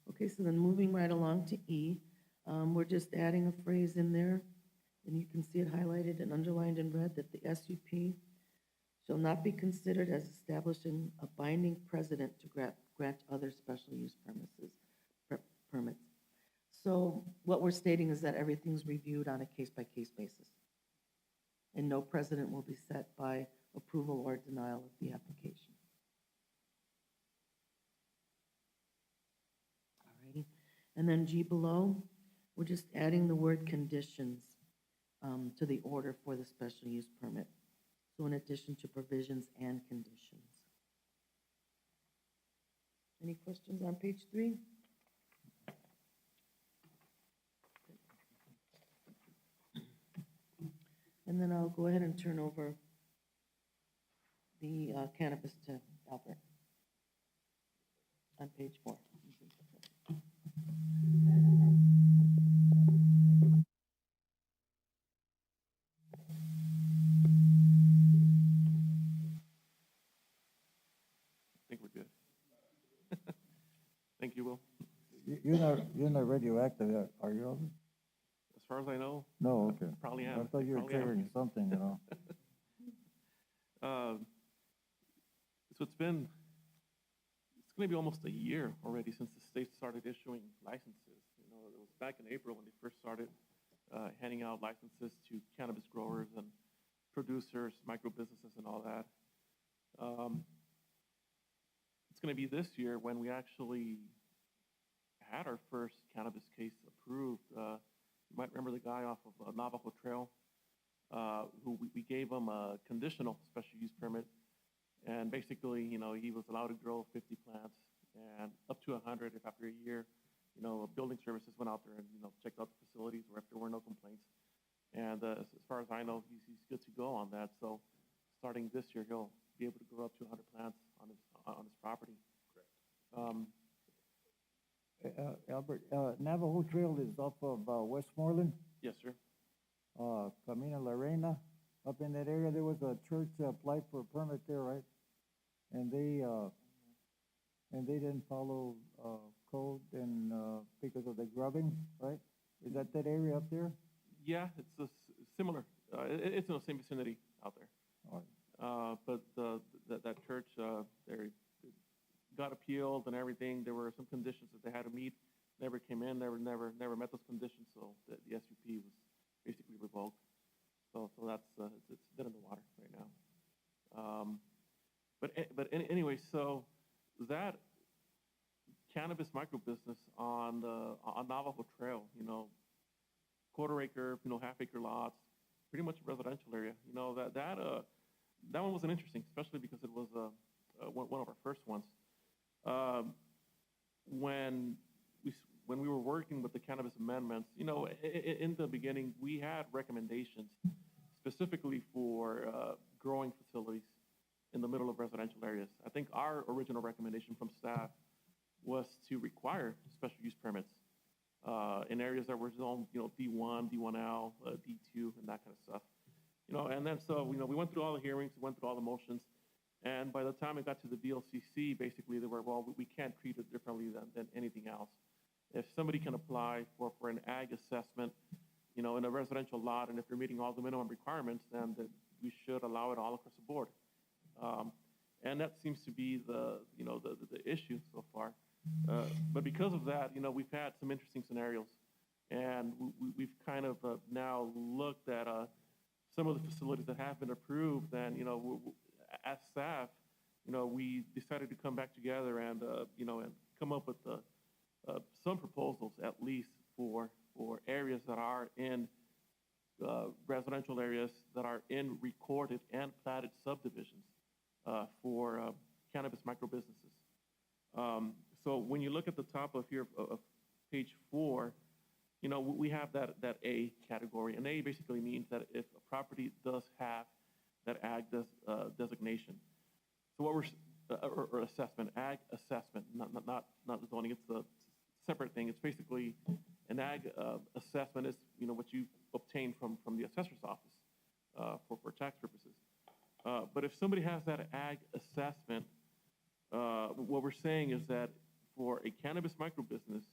Okay, so then moving right along to E, we're just adding a phrase in there, and you can see it highlighted and underlined in red, that the SUP shall not be considered as establishing a binding precedent to grant other special use permits. So what we're stating is that everything's reviewed on a case-by-case basis, and no precedent will be set by approval or denial of the application. Alrighty, and then G below, we're just adding the word conditions to the order for the special use permit. So in addition to provisions and conditions. Any questions on page 3? And then I'll go ahead and turn over the cannabis to Albert on page 4. I think we're good. Thank you, Will. You're not radioactive, are you, Albert? As far as I know, No, okay. probably am. I thought you were Probably am. triggering something, you know. So it's going to be almost a year already since the state started issuing licenses. You know, it was back in April when they first started handing out licenses to cannabis growers and producers, micro businesses, and all that. It's going to be this year when we actually had our first cannabis case approved. You might remember the guy off of Navajo Trail, who we gave him a conditional special use permit. And basically, you know, he was allowed to grow 50 plants and up to 100 if after a year, you know, building services went out there and, you know, checked out the facilities where if there were no complaints. And as far as I know, he's good to go on that. So starting this year, he'll be able to grow up to 100 plants on his property. Correct. Albert, Navajo Trail is off of Westmoreland, Yes, sir. Camino La Reina. Up in that area, there was a church that applied for a permit there, right? And they didn't follow code and because of the grubbing, right? Is that area up there? Yeah, it's similar. It's in the same vicinity out there. All right. But that church, they got appealed and everything. There were some conditions that they had to meet. Never came in. Never met those conditions. So the SUP was basically revoked. So that's it's dead in the water right now. But anyway, so that cannabis micro business on Navajo Trail, you know, quarter acre, you know, half acre lots, pretty much a residential area. You know, that one wasn't interesting, especially because it was one of our first ones. When we were working with the cannabis amendments, you know, in the beginning, we had recommendations specifically for growing facilities in the middle of residential areas. I think our original recommendation from staff was to require special use permits in areas that were zoned, you know, D1, D1L, D2, and that kind of stuff. You know, and then so, you know, we went through all the hearings, we went through all the motions, and by the time it got to the DLCC, basically they were, well, we can't treat it differently than anything else. If somebody can apply for an ag assessment, you know, in a residential lot, and if you're meeting all the minimum requirements, then we should allow it all across the board. And that seems to be the issue so far. But because of that, we've had some interesting scenarios. And we've kind of now looked at some of the facilities that have been approved. And, as staff, we decided to come back together and, and come up with some proposals, at least for areas that are in residential areas that are in recorded and platted subdivisions for cannabis microbusinesses. So when you look at the top of here of page 4, we have that A category, and A basically means that if a property does have that ag designation. So what we're or assessment, ag assessment, not the zoning. It's a separate thing. It's basically an ag assessment is what you obtain from the assessor's office for tax purposes. But if somebody has that ag assessment, what we're saying is that for a cannabis microbusiness,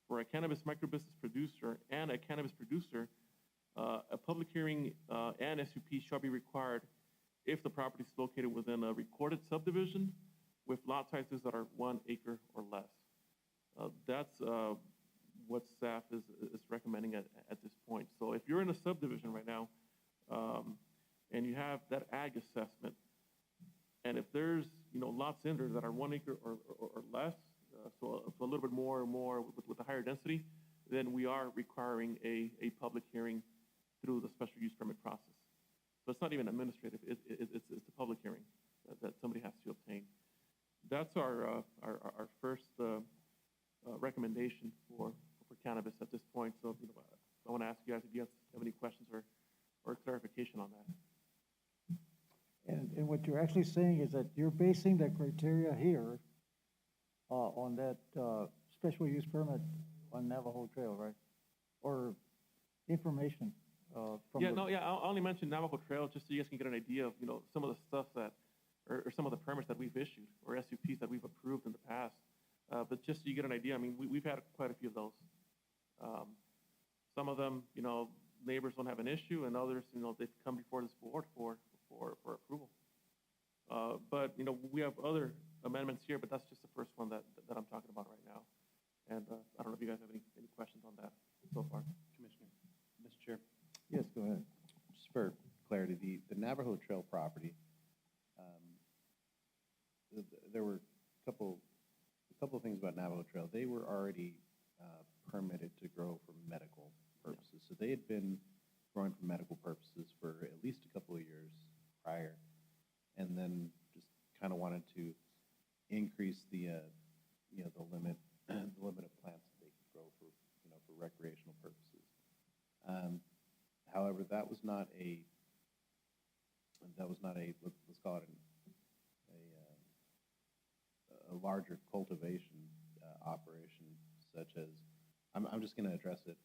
for a cannabis microbusiness producer and a cannabis producer, a public hearing and SUP shall be required if the property is located within a recorded subdivision with lot sizes that are 1 acre or less. That's what staff is recommending at this point. So if you're in a subdivision right now and you have that ag assessment, and if there's lots in there that are 1 acre or less, so a little bit more with a higher density, then we are requiring a public hearing through the special use permit process. So it's not even administrative; it's a public hearing that somebody has to obtain. That's our first recommendation for cannabis at this point. So I want to ask you guys if you have any questions or clarification on that. And what you're actually saying is that you're basing the criteria here on that special use permit on Navajo Trail, right? Or information from I'll only mention Navajo Trail just so you guys can get an idea of some of the stuff that, or some of the permits that we've issued or SUPs that we've approved in the past. But just so you get an idea, I mean, we've had quite a few of those. Some of them, neighbors don't have an issue, and others, they've come before this board for approval. But we have other amendments here, but that's just the first one that I'm talking about right now. And I don't know if you guys have any questions on that so far. Commissioner, Mr. Chair. Yes, go ahead. Just for clarity, the Navajo Trail property, there were a couple of things about Navajo Trail. They were already permitted to grow for medical purposes. So they had been growing for medical purposes for at least a couple of years prior, and then just kind of wanted to increase the limit of plants that they could grow for for recreational purposes. However, that was not a let's call it a larger cultivation operation, such as I'm just going to address it.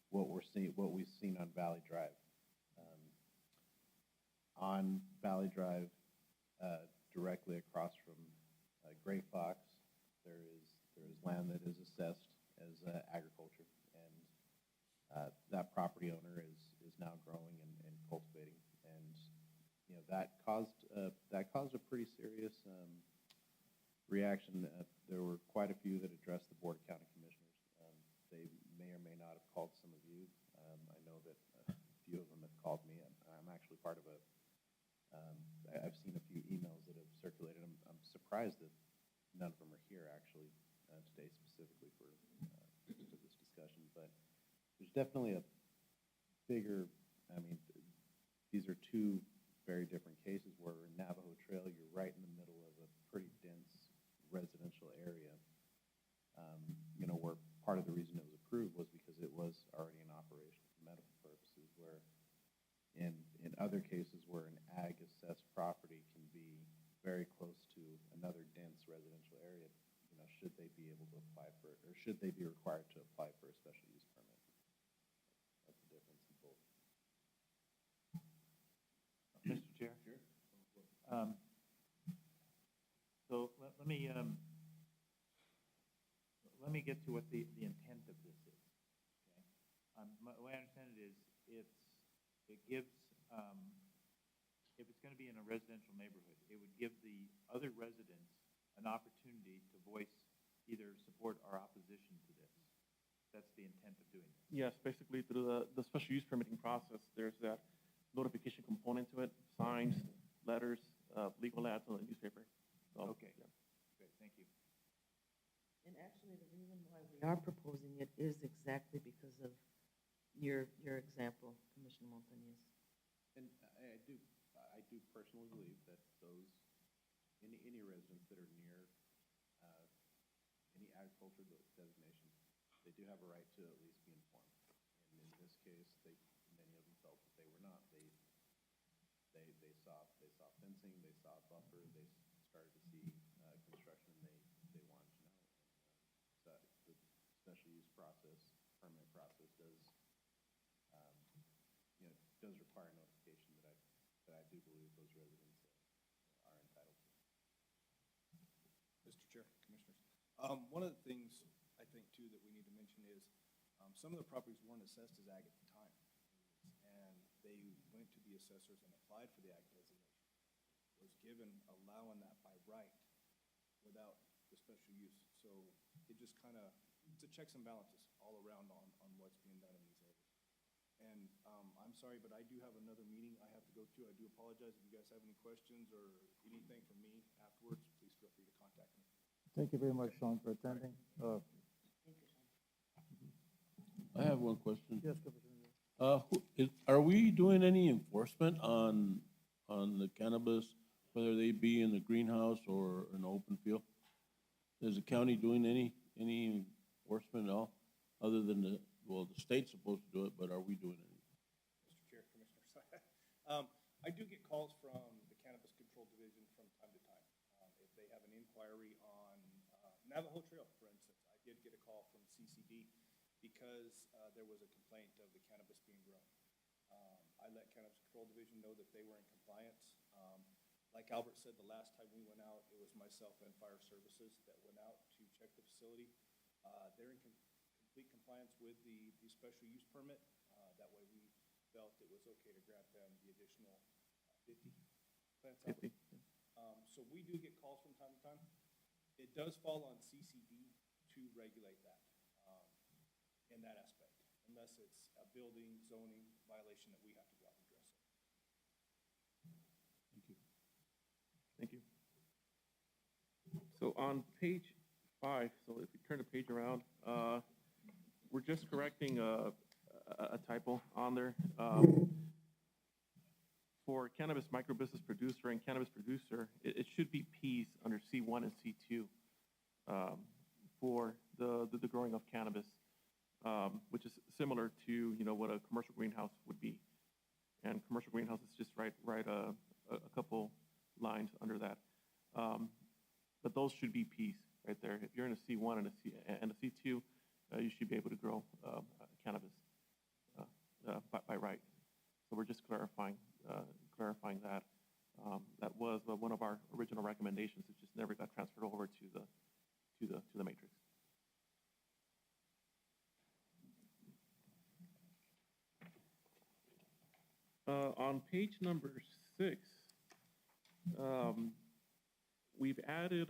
What we've seen on Valley Drive. On Valley Drive, directly across from Gray Fox, there is land that is assessed as agriculture, and that property owner is now growing and cultivating, and that caused a pretty serious reaction. There were quite a few that addressed the Board of County Commissioners. They may or may not have called some of you. I know that a few of them have called me. I'm actually part of I've seen a few emails that have circulated. I'm surprised that none of them are here actually today specifically for this discussion. But there's definitely a bigger. I mean, these are two very different cases. Where in Navajo Trail, you're right in the middle of a pretty dense residential area. Where part of the reason it was approved was because it was already in operation for medical purposes, where in other cases where an ag assessed property can be very close to another dense residential area, should they be able to apply for it, or should they be required to apply for a special use permit? That's the difference in both. Mr. Chair? Sure. So let me get to what the intent of this is. Okay, the way I understand it is it gives if it's gonna be in a residential neighborhood, it would give the other residents an opportunity to voice either support or opposition to this. That's the intent of doing this. Yes, basically through the special use permitting process, there's that notification component to it, signs, letters, legal ads on the newspaper. So, Okay. yeah. Great, thank you. And actually, the reason why we are proposing it is exactly because of your example, Commissioner Montañez. And I do personally believe that those, any residents that are near any agriculture designation, they do have a right to at least be informed. And in this case, many of them felt that they were not. They saw fencing, they saw a buffer, they started to see construction, they wanted to know. And, the special use process, permit process does does require notification that I do believe those residents are entitled to. Mr. Chair, Commissioners. One of the things I think too that we need to mention is some of the properties weren't assessed as ag at the time. And they went to the assessors and applied for the ag designation. Was given allowing that by right without the special use. So it just kind of, it's a checks and balances all around on what's being done in these areas. And I'm sorry, but I do have another meeting I have to go to. I do apologize. If you guys have any questions or anything from me afterwards, please feel free to contact me. Thank you very much, Sean, for attending. I have one question. Yes, Commissioner. Are we doing any enforcement on the cannabis, whether they be in the greenhouse or an open field? Is the county doing any enforcement at all, other than the state's supposed to do it, but are we doing it? Mr. Chair, Commissioners. I do get calls from the Cannabis Control Division from time to time. If they have an inquiry on Navajo Trail, for instance, I did get a call from CCD because there was a complaint of the cannabis being grown. I let Cannabis Control Division know that they were in compliance. Like Albert said, the last time we went out, it was myself and Fire Services that went out to check the facility. They're in complete compliance with the special use permit. That way we felt it was okay to grant them the additional 50 plants. 50. So we do get calls from time to time. It does fall on CCD to regulate that in that aspect, unless it's a building zoning violation that we have to go out and address it. Thank you. Thank you. So on page 5, so if you turn the page around, we're just correcting a typo on there. For cannabis microbusiness producer and cannabis producer, it should be Ps under C1 and C2 for the growing of cannabis, which is similar to what a commercial greenhouse would be. And commercial greenhouse is just right a couple lines under that. But those should be Ps right there. If you're in a C1 and a C2, you should be able to grow cannabis by right. So we're just clarifying that. That was one of our original recommendations. It just never got transferred over to the matrix. On page number 6, we've added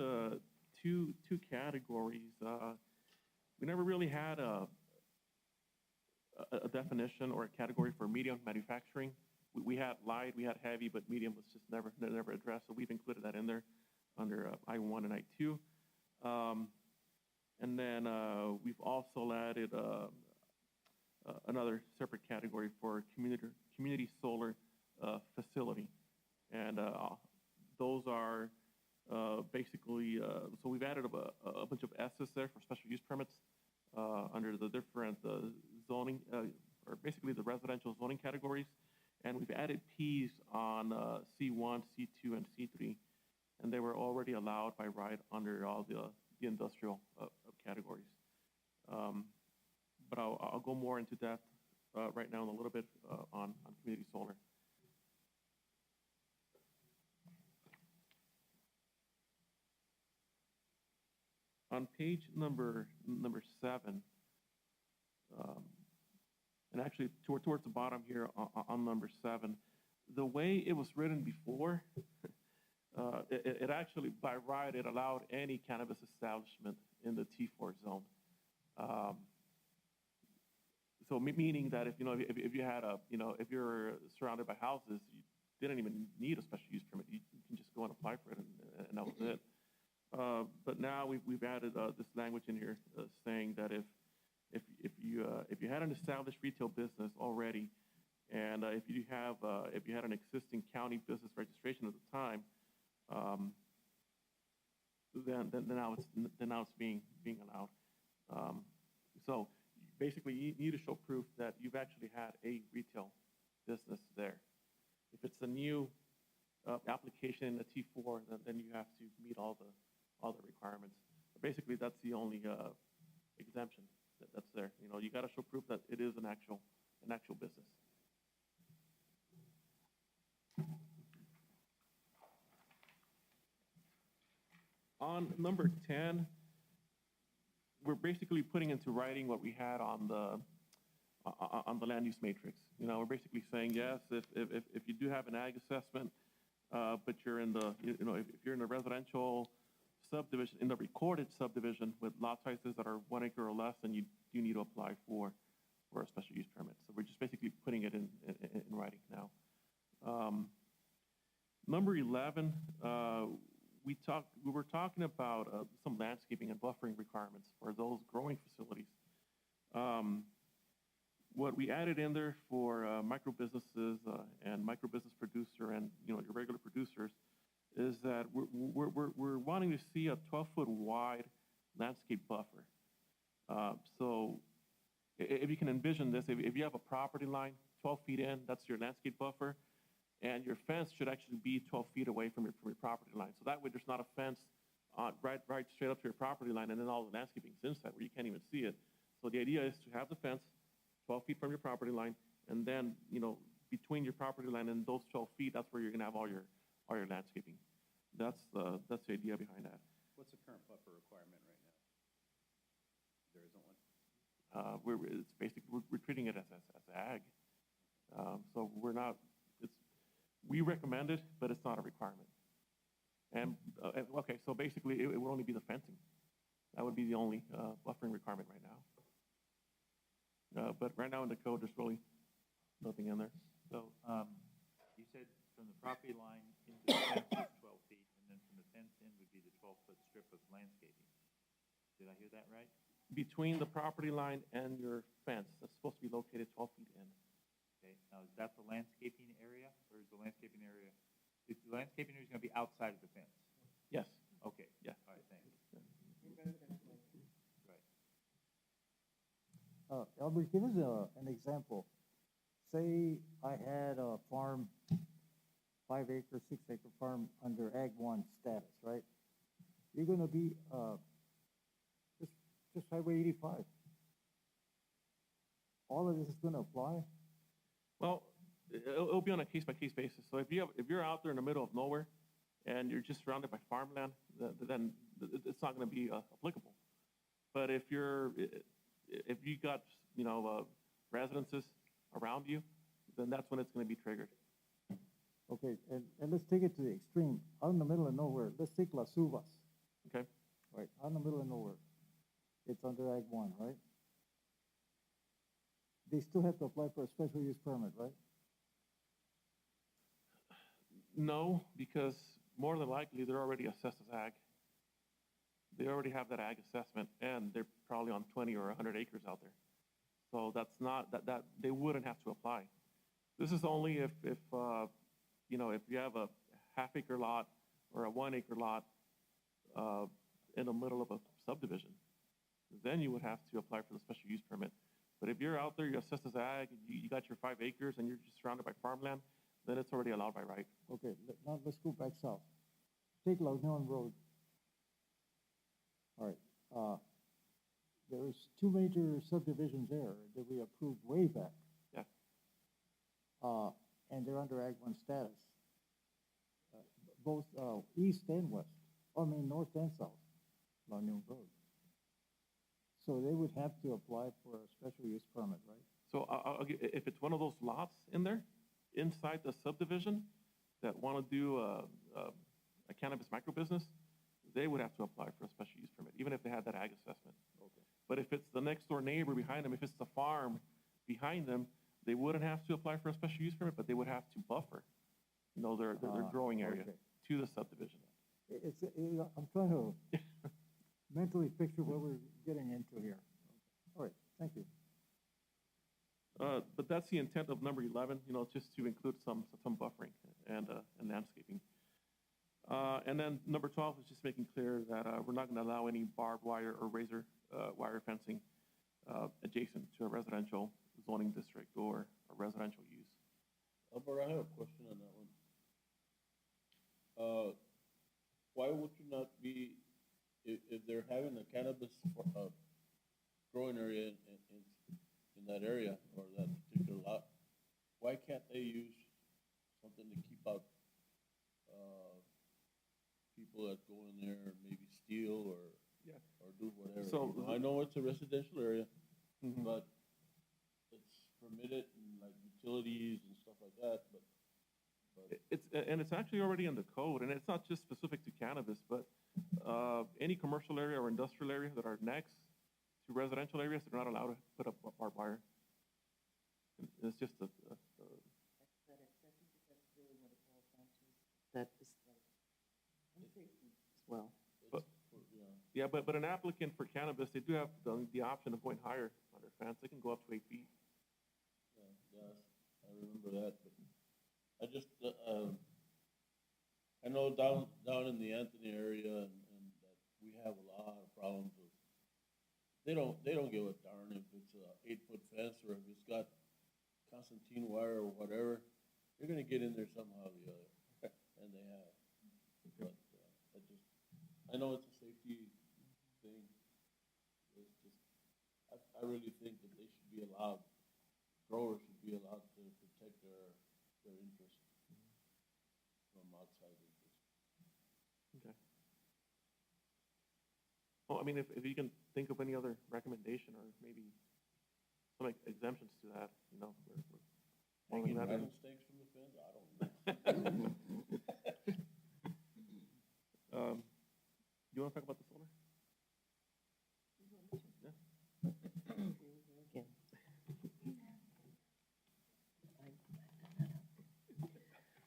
two categories. We never really had a definition or a category for medium manufacturing. We had light, we had heavy, but medium was just never addressed. So we've included that in there under I-1 and I-2. And then we've also added another separate category for community solar facility. And those are basically, so we've added a bunch of S's there for special use permits under the different zoning, or basically the residential zoning categories. And we've added Ps on C1, C2, and C3. And they were already allowed by right under all the industrial categories. But I'll go more into depth right now in a little bit on community solar. On page number 7, and actually towards the bottom here on number 7, The way it was written before, it actually, by right, it allowed any cannabis establishment in the T4 zone. So meaning that if, if you had if you're surrounded by houses, you didn't even need a special use permit. You can just go and apply for it, and that was it. But now we've added this language in here saying that if you had an established retail business already, and if you had an existing county business registration at the time, then now it's being allowed. So basically, you need to show proof that you've actually had a retail business there. If it's a new application in the T4, then you have to meet all the requirements. But basically, that's the only exemption that's there. You got to show proof that it is an actual business. On number 10, we're basically putting into writing what we had on the land use matrix. We're basically saying, yes, if you do have an ag assessment, but you're in the, if you're in a residential subdivision, in the recorded subdivision with lot sizes that are 1 acre or less, then you do need to apply for a special use permit. So we're just basically putting it in writing now. Number 11, we were talking about some landscaping and buffering requirements for those growing facilities. What we added in there for micro businesses and micro business producer and your regular producers is that we're wanting to see a 12-foot wide landscape buffer. So if you can envision this, if you have a property line 12 feet in, that's your landscape buffer. And your fence should actually be 12 feet away from your property line. So that way there's not a fence right straight up to your property line and then all the landscaping is inside where you can't even see it. So the idea is to have the fence 12 feet from your property line, and then, between your property line and those 12 feet, that's where you're gonna have all your landscaping. That's the idea behind that. What's the current buffer requirement right now? There isn't one? It's basically, we're treating it as ag. So we recommend it, but it's not a requirement. And, okay, so basically it would only be the fencing. That would be the only buffering requirement right now. But right now in the code, there's really nothing in there. So you said from the property line into the fence is 12 feet, and then from the fence in would be the 12-foot strip of landscaping. Did I hear that right? between the property line and your fence, that's supposed to be located 12 feet in. Okay, now is that the landscaping area, or is the landscaping area, the landscaping area is gonna be outside of the fence? Yes. Okay. Yeah. All right, thanks. Right. Albert, give us an example. Say I had a farm, 5 acre, 6 acre farm under Ag 1 status, right? You're gonna be, just Highway 85. All of this is gonna apply? Well, it'll be on a case-by-case basis. So if you're out there in the middle of nowhere and you're just surrounded by farmland, then it's not going to be applicable. But if you got residences around you, then that's when it's going to be triggered. Okay, and let's take it to the extreme. Out in the middle of nowhere, let's take Las Uvas. Okay. Right, out in the middle of nowhere. It's under Ag 1, right? They still have to apply for a special use permit, right? No, because more than likely they're already assessed as ag. They already have that ag assessment, and they're probably on 20 or 100 acres out there. So that's not that they wouldn't have to apply. This is only if if you have a half-acre lot or a 1 acre lot in the middle of a subdivision, then you would have to apply for the special use permit. But if you're out there, you're assessed as ag, you got your 5 acres, and you're just surrounded by farmland, then it's already allowed by right. Okay, now let's go back south. Take La Union Road. All right, there's 2 major subdivisions there that we approved way back. Yeah. And they're under Ag 1 status. Both east and west, north and south, La Union Road. So they would have to apply for a special use permit, right? So if it's one of those lots in there, inside the subdivision that want to do a cannabis microbusiness, they would have to apply for a special use permit, even if they had that ag assessment. Okay. But if it's the next door neighbor behind them, if it's the farm behind them, they wouldn't have to apply for a special use permit, but they would have to buffer, their growing area Okay. to the subdivision. I'm trying to mentally picture what we're getting into here. All right, thank you. But that's the intent of number 11, just to include some buffering and landscaping. And then number 12 is just making clear that we're not going to allow any barbed wire or razor wire fencing adjacent to a residential zoning district or a residential use. Albert, I have a question on that one. Why would you not be, if they're having a cannabis growing area in that area or that particular lot, why can't they use something to keep out people that go in there and maybe steal or do whatever? So I know it's a residential area, Mhm. but it's permitted in like utilities and stuff like that, but It's actually already in the code, and it's not just specific to cannabis, but any commercial area or industrial area that are next to residential areas, they're not allowed to put up barbed wire. It's just That is as well. But, yeah, but an applicant for cannabis, they do have the option of going higher on their fence. They can go up to 8 feet. Yeah, I remember that, but I just, I know down in the Anthony area and that we have a lot of problems with, they don't give a darn if it's a 8-foot fence or if it's got Constantine wire or whatever, they're gonna get in there somehow or the other, and they have. But, I know it's a safety thing. It's just, I really think that they should be allowed, growers should be allowed to protect their interest from outside interest. Okay. Well, I mean, if you can think of any other recommendation or maybe some exemptions to that, we're Hanging that in. rattlesnakes from the fence, I don't know. You want to talk about the solar? Again.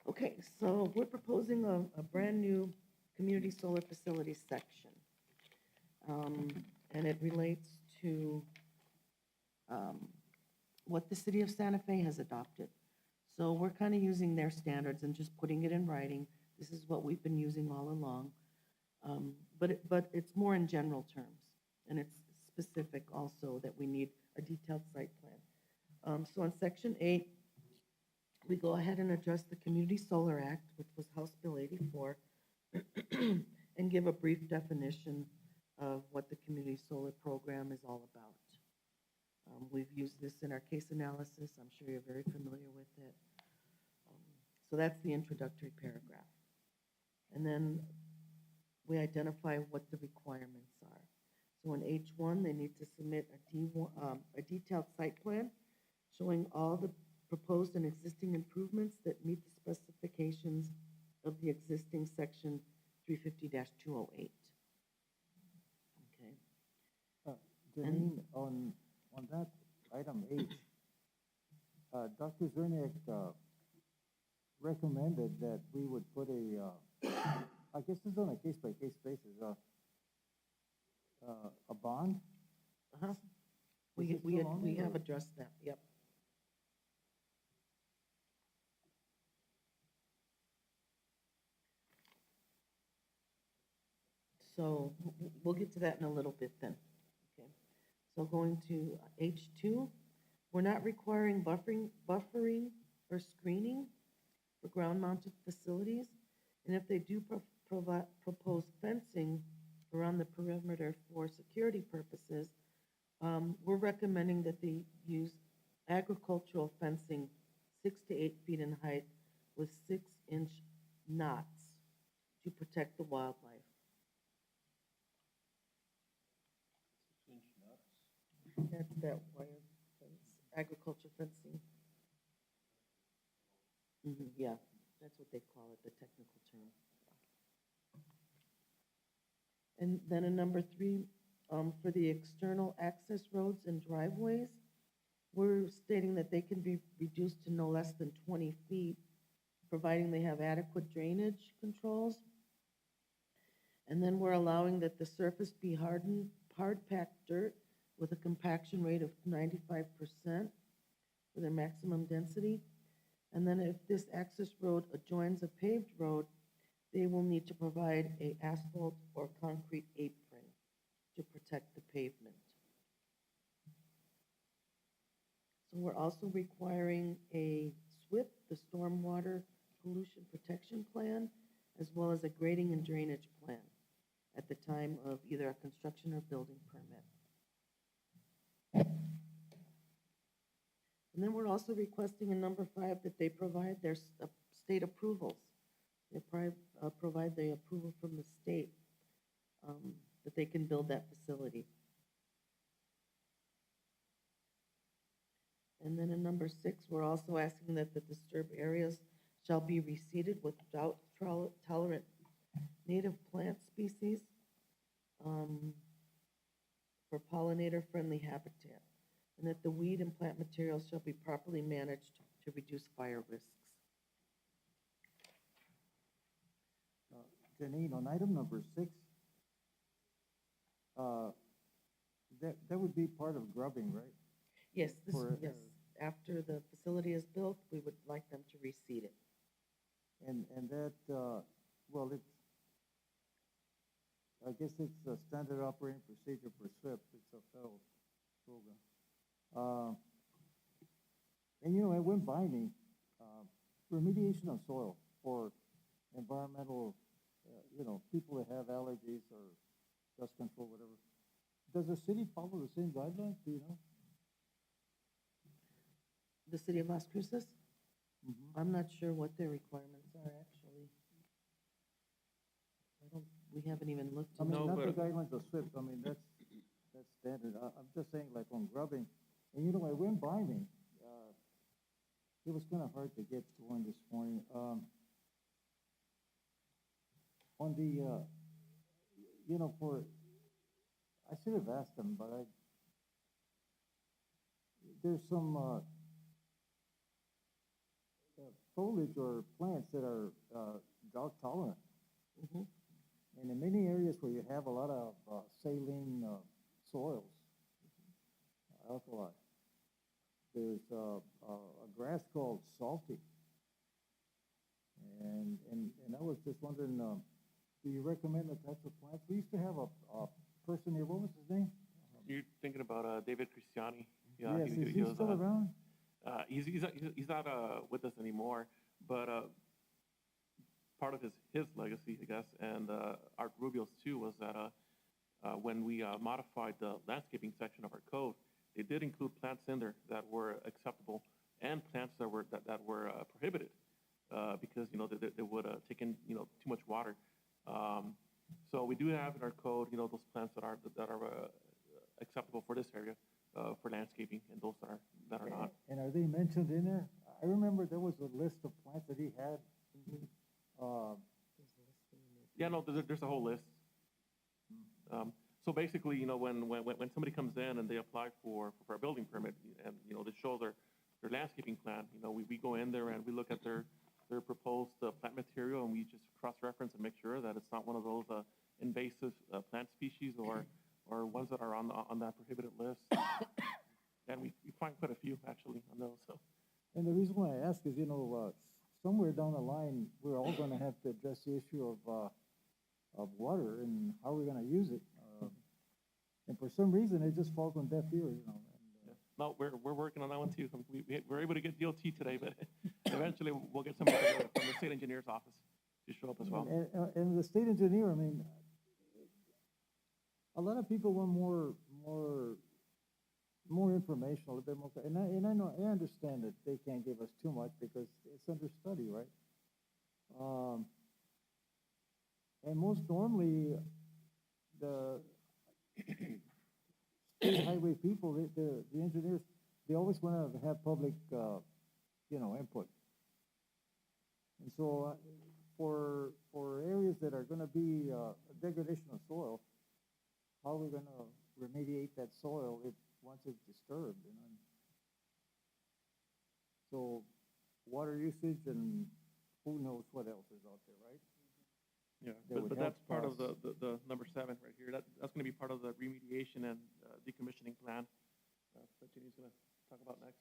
Okay, so we're proposing a brand-new community solar facility section. And it relates to what the city of Santa Fe has adopted. So we're kind of using their standards and just putting it in writing. This is what we've been using all along. But it's more in general terms, and it's specific also that we need a detailed site plan. So in Section 8, we go ahead and address the Community Solar Act, which was House Bill 84, and give a brief definition of what the community solar program is all about. We've used this in our case analysis. I'm sure you're very familiar with it. So that's the introductory paragraph. And then we identify what the requirements are. So in H1, they need to submit a detailed site plan showing all the proposed and existing improvements that meet the specifications of the existing section 350-208. Okay. Janine, on that item H, Dr. Zerniak recommended that we would put I guess this is on a case-by-case basis, a bond? Uh-huh. Is it still on We there, have or- addressed that, yep. So we'll get to that in a little bit then. Okay. So going to H2, we're not requiring buffering or screening for ground-mounted facilities. And if they do propose fencing around the perimeter for security purposes, we're recommending that they use agricultural fencing 6 to 8 feet in height with 6-inch knots to protect the wildlife. That's that wire fence, agriculture fencing. Yeah, that's what they call it, the technical term. And then in number 3, for the external access roads and driveways, we're stating that they can be reduced to no less than 20 feet, providing they have adequate drainage controls. And then we're allowing that the surface be hardened, hard-packed dirt with a compaction rate of 95% for their maximum density. And then if this access road adjoins a paved road, they will need to provide a asphalt or concrete apron to protect the pavement. So we're also requiring a SWIP, the Stormwater Pollution Protection Plan, as well as a grading and drainage plan at the time of either a construction or building permit. And then we're also requesting in number 5 that they provide their state approvals. They provide the approval from the state that they can build that facility. And then in number 6, we're also asking that the disturbed areas shall be reseeded with drought-tolerant native plant species for pollinator-friendly habitat, and that the weed and plant materials shall be properly managed to reduce fire risks. Janine, on item number 6, that would be part of grubbing, right? Yes, For, yes. After the facility is built, we would like them to reseed it. And that, well, it's, I guess it's a standard operating procedure for SWIP. It's a federal program. And, you know, it went by me, remediation of soil for environmental, you know, people that have allergies or dust control, whatever. Does the city follow the same guidelines, do you know? The city of Las Cruces? I'm not sure what their requirements are, actually. We haven't even looked. I mean, No, not the but- guidelines of SWIP, I mean, that's standard. I'm just saying, like, on grubbing, and you know, it went by me. It was kind of hard to get going this morning. On the, you know, I should have asked them, but there's some foliage or plants that are drought tolerant. And in many areas where you have a lot of saline soils, alkali, there's a grass called salty. And I was just wondering, do you recommend the types of plants? We used to have a person here, what was his name? You're thinking about David Cristiani. Yes, is he still around? He's not with us anymore, but part of his legacy, I guess, and Art Rubio's too, was that when we modified the landscaping section of our code, they did include plants in there that were acceptable and plants that were prohibited because they would take in too much water. So we do have in our code those plants that are acceptable for this area for landscaping, and those that are not. And are they mentioned in there? I remember there was a list of plants that he had. Yeah, no, there's a whole list. So basically, when somebody comes in and they apply for a building permit, and they show their landscaping plan, we go in there and we look at their proposed plant material, and we just cross-reference and make sure that it's not one of those invasive plant species or ones that are on that prohibited list. And we find quite a few actually on those. So. And the reason why I ask is, somewhere down the line, we're all going to have to address the issue of water and how we're going to use it. And for some reason, it just falls on deaf ears, No, we're working on that one too. We were able to get DOT today, but eventually we'll get somebody from the state engineer's office to show up as well. And the state engineer, I mean, a lot of people want more information, a little bit more, and I understand that they can't give us too much because it's under study, right? And most normally, the state highway people, the engineers, they always want to have public, input. And so for areas that are gonna be a degradation of soil, how are we gonna remediate that soil if, once it's disturbed, you know? So water usage and who knows what else is out there, right? Yeah, That would but help that's part of us. the number 7 right here. That's gonna be part of the remediation and decommissioning plan that Ginny's gonna talk about next.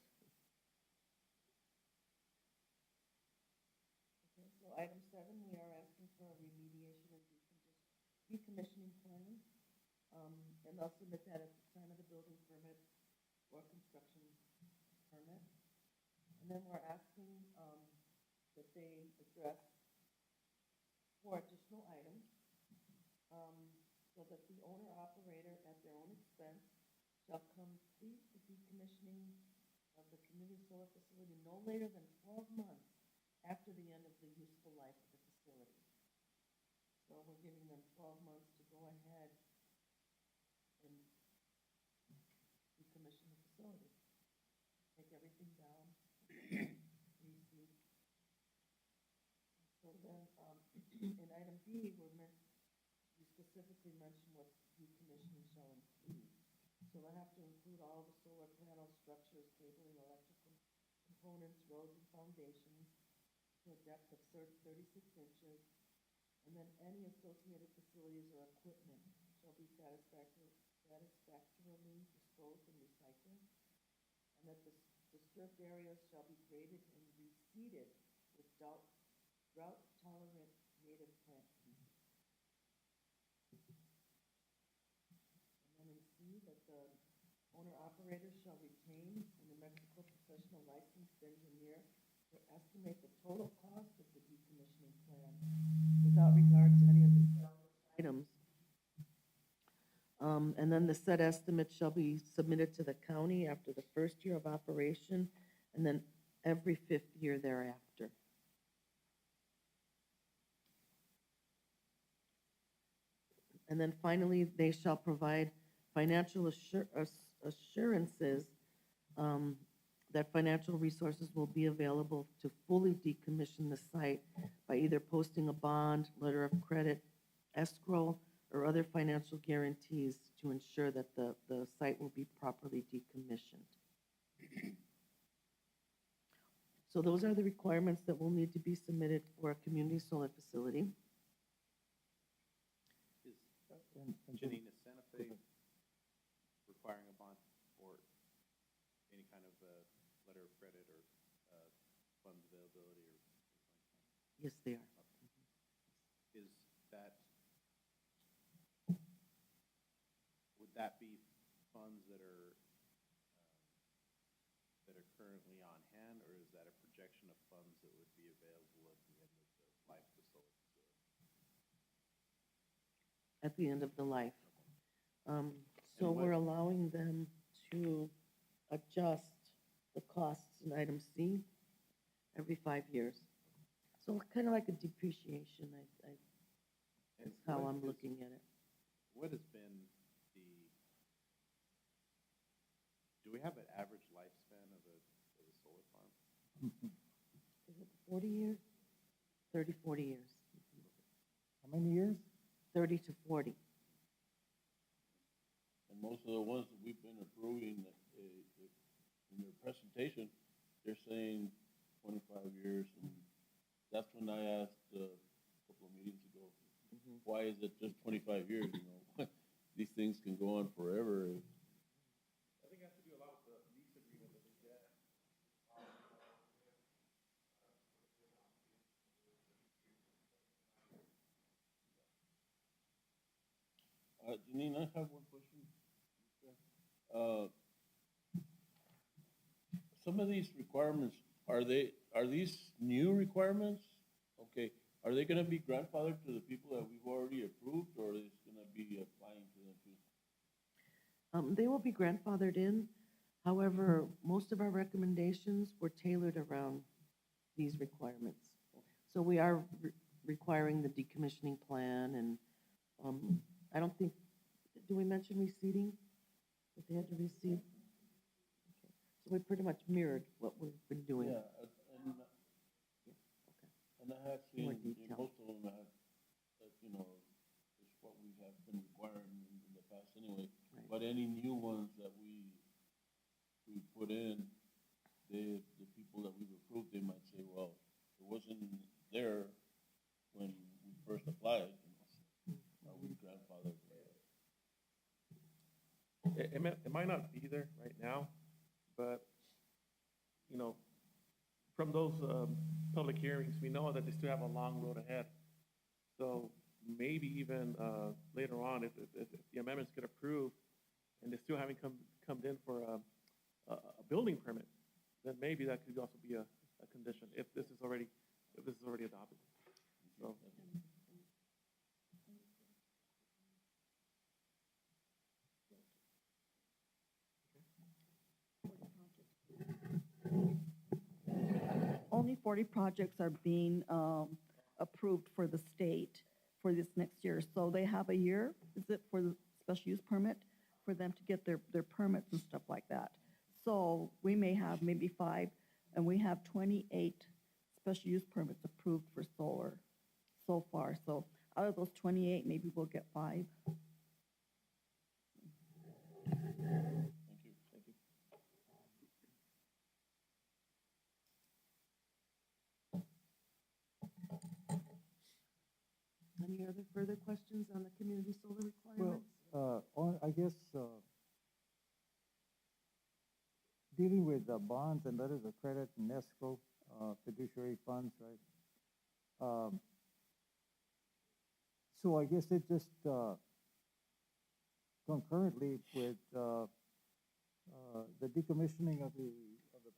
Okay, so item 7, we are asking for a remediation and decommissioning plan. And they'll submit that at the time of the building permit or construction permit. And then we're asking that they address 4 additional items, so that the owner-operator at their own expense shall complete the decommissioning of the community solar facility no later than 12 months after the end of the useful life of the facility. So we're giving them 12 months to go ahead and decommission the facility. Take everything down, reseed. So then, in item B, we specifically mention what decommissioning shall include. So they have to include all the solar panels, structures, cabling, electrical components, roads, and foundations to a depth of 36 inches. And then any associated facilities or equipment shall be satisfactorily disposed and recycled. And that the disturbed areas shall be graded and reseeded with drought-tolerant native plant species. And then in C, that the owner-operator shall retain a New Mexico professional licensed engineer to estimate the total cost of the decommissioning plan without regard to any of the items. And then the said estimate shall be submitted to the county after the first year of operation and then every 5th year thereafter. And then finally, they shall provide financial assurances that financial resources will be available to fully decommission the site by either posting a bond, letter of credit, escrow, or other financial guarantees to ensure that the site will be properly decommissioned. So those are the requirements that will need to be submitted for a community solar facility. Is, Janine, is Santa Fe requiring a bond or any kind of letter of credit or funds availability or? Yes, they are. Is that, would that be funds that are currently on hand, or is that a projection of funds that would be available at the end of the life of the solar facility? At the end of the life. So And what- we're allowing them to adjust the costs in item C every 5 years. So kind of like a depreciation, And is how what I'm is- looking at it. What has been do we have an average lifespan of a solar farm? Is it 40 years? 30, 40 years. How many years? 30 to 40. And most of the ones that we've been approving, in their presentation, they're saying 25 years. And that's when I asked a couple of meetings ago, why is it just 25 years, you know? These things can go on forever. I think it has to do a lot with the lease agreement that they get. Janine, I have one question. Some of these requirements, are these new requirements? Okay, are they gonna be grandfathered to the people that we've already approved, or is it gonna be applying to them too? They will be grandfathered in. However, most of our recommendations were tailored around these requirements. So we are requiring the decommissioning plan, and I don't think, do we mention reseeding? That they had to reseed? Okay. So we pretty much mirrored what we've been doing. Yeah, And I have more seen, in detail. most of them have, you know, it's what we have been requiring in the past anyway. Right. But any new ones that we put in, the people that we've approved, they might say, well, it wasn't there when we first applied, you know, we grandfathered. It might not be there right now, but, you know, from those public hearings, we know that they still have a long road ahead. So maybe even later on, if the amendments get approved and they still haven't come in for a building permit, then maybe that could also be a condition if this is already adopted. So. Only 40 projects are being approved for the state for this next year. So they have a year, is it, for the special use permit, for them to get their permits and stuff like that. So we may have maybe 5, and we have 28 special use permits approved for solar so far. So out of those 28, maybe we'll get 5. Thank you. Any other further questions on the community solar requirements? I guess, dealing with bonds and letters of credit and escrow, fiduciary funds, right? So I guess it just, concurrently with, the decommissioning of the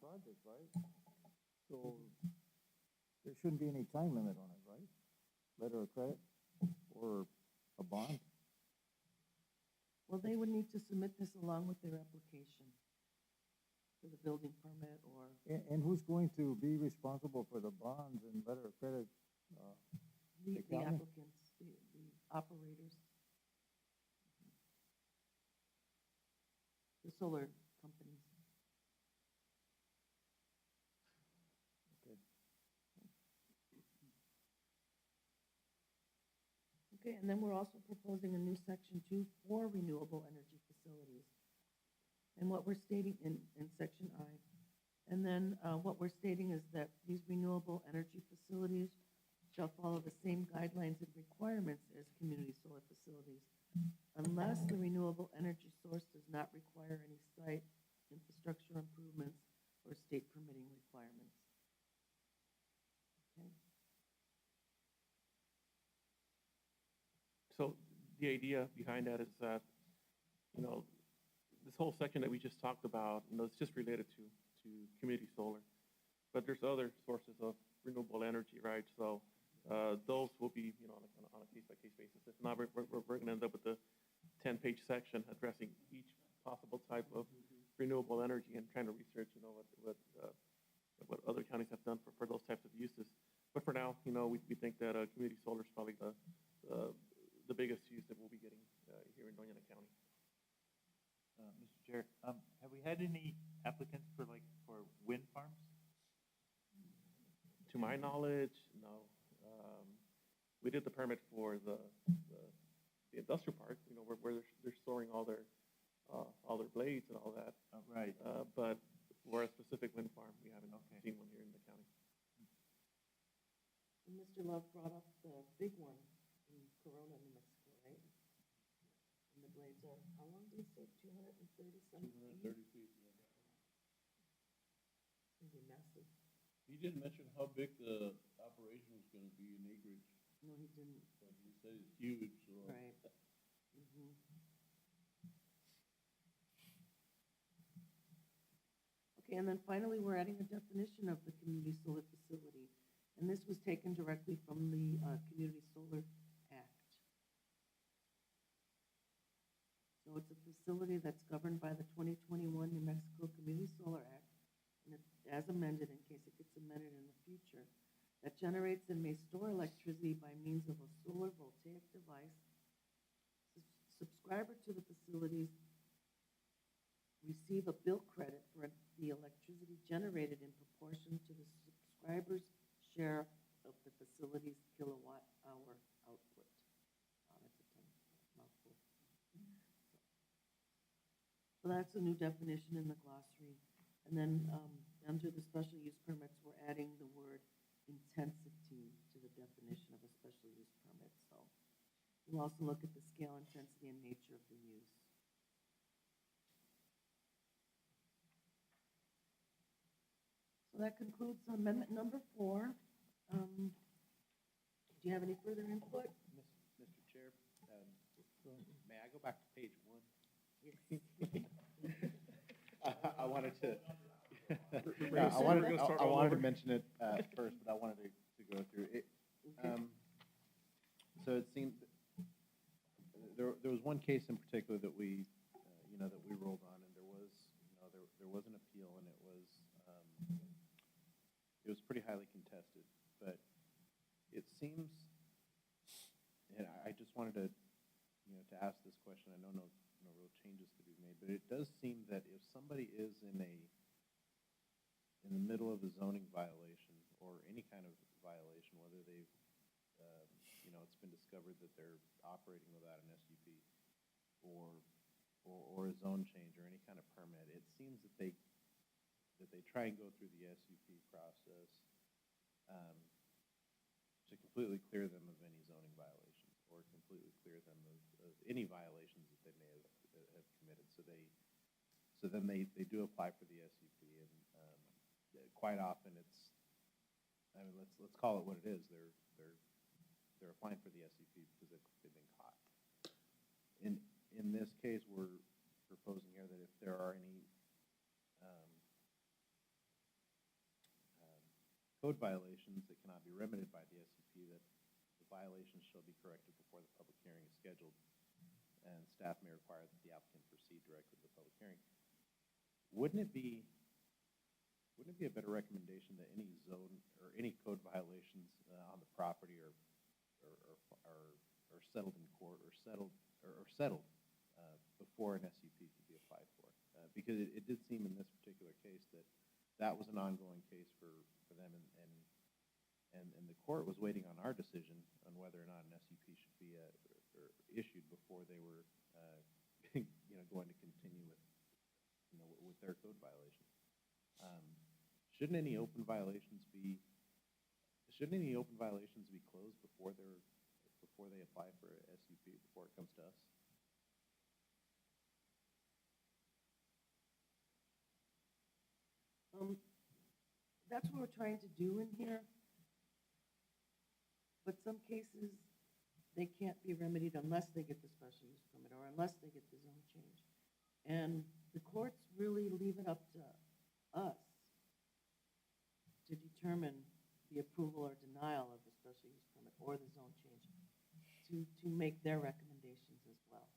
project, right? So there shouldn't be any time limit on it, right? Letter of credit or a bond? Well, they would need to submit this along with their application for the building permit or. And who's going to be responsible for the bonds and letter of credit? The county? applicants, the operators. The solar companies. Okay. Okay, and then we're also proposing a new section 2 for renewable energy facilities. And what we're stating in section I. And then what we're stating is that these renewable energy facilities shall follow the same guidelines and requirements as community solar facilities, unless the renewable energy source does not require any site infrastructure improvements or state permitting requirements. Okay. So the idea behind that is that, you know, this whole section that we just talked about, you know, it's just related to community solar. But there's other sources of renewable energy, right? So those will be, you know, on a case-by-case basis. If not, we're going to end up with a 10-page section addressing each possible type of renewable energy and trying to research, you know, what other counties have done for those types of uses. But for now, you know, we think that community solar is probably the biggest use that we'll be getting here in Doñana County. Mr. Chair, have we had any applicants for wind farms? To my knowledge, no. We did the permit for the industrial park, you know, where they're storing all their blades and all that. Right. But for a specific wind farm, we haven't seen one here in the county. And Mr. Love brought up the big one in Corona, New Mexico, right? And the blades are, how long did he say, 230 some feet? 230 feet, yeah. It's gonna be massive. He didn't mention how big the operation was gonna be in acreage, No, he didn't. but he said it's huge, so. Right. Mhm. Okay, and then finally, we're adding a definition of the community solar facility. And this was taken directly from the Community Solar Act. So it's a facility that's governed by the 2021 New Mexico Community Solar Act, and it's as amended in case it gets amended in the future, that generates and may store electricity by means of a solar voltaic device. Subscriber to the facilities receive a bill credit for the electricity generated in proportion to the subscriber's share of the facility's kilowatt hour output. That's a mouthful. So that's a new definition in the glossary. And then under the special use permits, we're adding the word intensity to the definition of a special use permit. So we'll also look at the scale, intensity, and nature of the use. So that concludes amendment number 4. Do you have any further input? Mr. Chair, may I go back to page 1? Yes. I wanted to, We're gonna start I all wanted to over. mention it first, but I wanted to go through it. So it seemed, there was one case in particular that we, that we rolled on, and there was an appeal, and it was pretty highly contested, but it seems, and I just wanted to, to ask this question. I know no real changes to be made, but it does seem that if somebody is in the middle of a zoning violation or any kind of violation, whether they've, it's been discovered that they're operating without an SUP or a zone change or any kind of permit, it seems that they try and go through the SUP process to completely clear them of any zoning violations or completely clear them of any violations that they may have committed. So then they do apply for the SUP, and quite often it's, let's call it what it is. They're applying for the SUP because they've been caught. In this case, we're proposing here that if there are any code violations that cannot be remedied by the SUP, that the violations shall be corrected before the public hearing is scheduled, and staff may require that the applicant proceed directly to the public hearing. Wouldn't it be a better recommendation that any zone or any code violations on the property are settled in court or settled before an SUP could be applied for? Because it did seem in this particular case that was an ongoing case for them, and the court was waiting on our decision on whether or not an SUP should be issued before they were going to continue with their code violations. Shouldn't any open violations be closed before they apply for a SUP, before it comes to us? That's what we're trying to do in here. But some cases, they can't be remedied unless they get the special use permit or unless they get the zone change. And the courts really leave it up to us to determine the approval or denial of the special use permit or the zone change, to make their recommendations as well.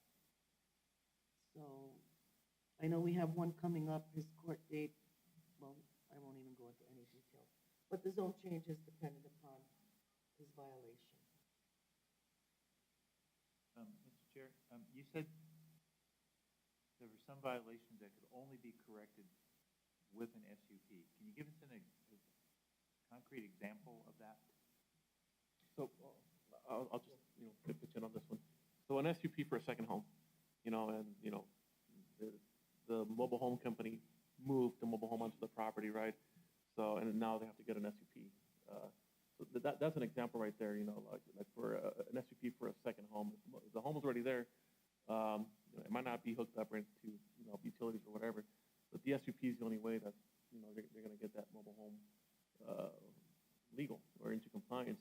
So I know we have one coming up, his court date, well, I won't even go into any details, but the zone change is dependent upon his violation. Mr. Chair, you said there were some violations that could only be corrected with an SUP. Can you give us a concrete example of that? So I'll just pitch in on this one. So an SUP for a second home, and the mobile home company moved the mobile home onto the property, right? So and now they have to get an SUP. So that's an example right there. Like for an SUP for a second home, if the home is already there. It might not be hooked up into utilities or whatever, but the SUP is the only way that they're going to get that mobile home legal or into compliance.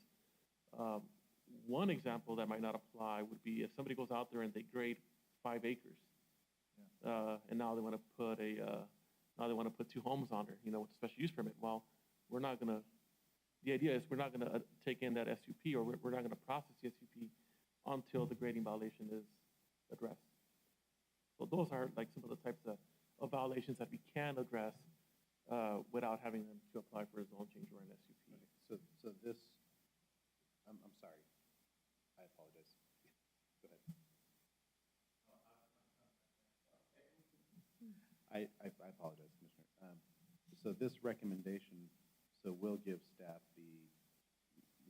One example that might not apply would be if somebody goes out there and they grade 5 acres, and now they want to put put 2 homes on there, with a special use permit. Well, we're not going to. The idea is we're not going to take in that SUP, or we're not going to process the SUP until the grading violation is addressed. So those are like some of the types of violations that we can address without having them to apply for a zone change or an SUP. Okay. So this, I'm sorry. I apologize. Go ahead. I apologize, Commissioner. So this recommendation, we'll give staff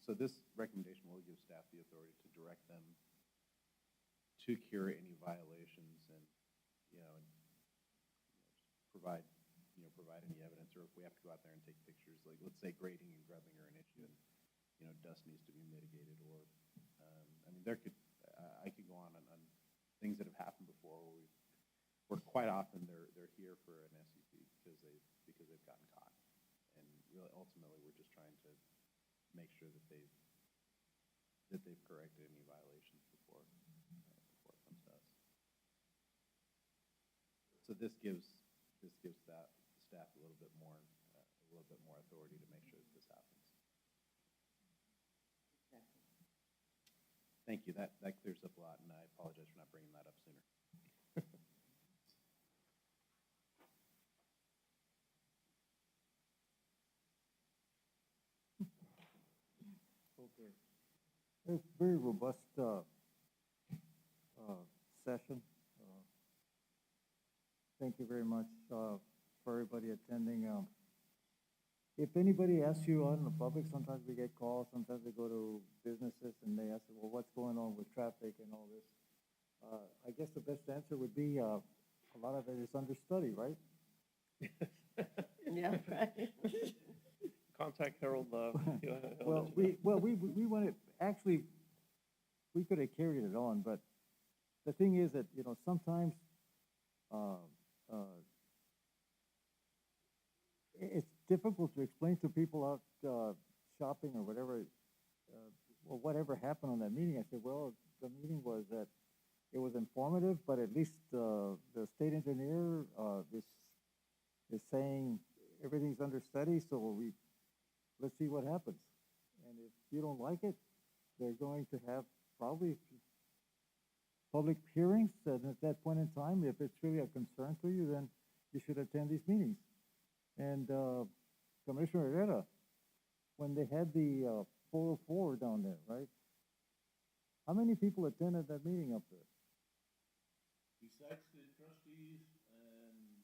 So this recommendation will give staff the authority to direct them to cure any violations and, provide, provide any evidence, or if we have to go out there and take pictures, like, let's say grading and grubbing are an issue and, dust needs to be mitigated, or, I mean, I could go on things that have happened before where quite often they're here for an SUP because they've gotten caught. And really, ultimately, we're just trying to make sure that they've corrected any violations before it comes to us. So this gives staff a little bit more authority to make sure that this happens. Thank you. That clears up a lot, and I apologize for not bringing that up sooner. Okay. It's a very robust session. Thank you very much for everybody attending. If anybody asks you out in the public, sometimes we get calls, sometimes we go to businesses and they ask, well, what's going on with traffic and all this? I guess the best answer would be a lot of it is understudy, right? Yeah, right. Contact Harold Love. Well, we wanted, actually, we could have carried it on, but the thing is that, sometimes it's difficult to explain to people out shopping or whatever, or whatever happened on that meeting. I said, well, the meeting was that it was informative, but at least the state engineer is saying everything's under study, so let's see what happens. And if you don't like it, they're going to have probably public hearings, and at that point in time, if it's really a concern to you, then you should attend these meetings. And Commissioner Herrera, when they had the 404 down there, right? How many people attended that meeting up there? Besides the trustees and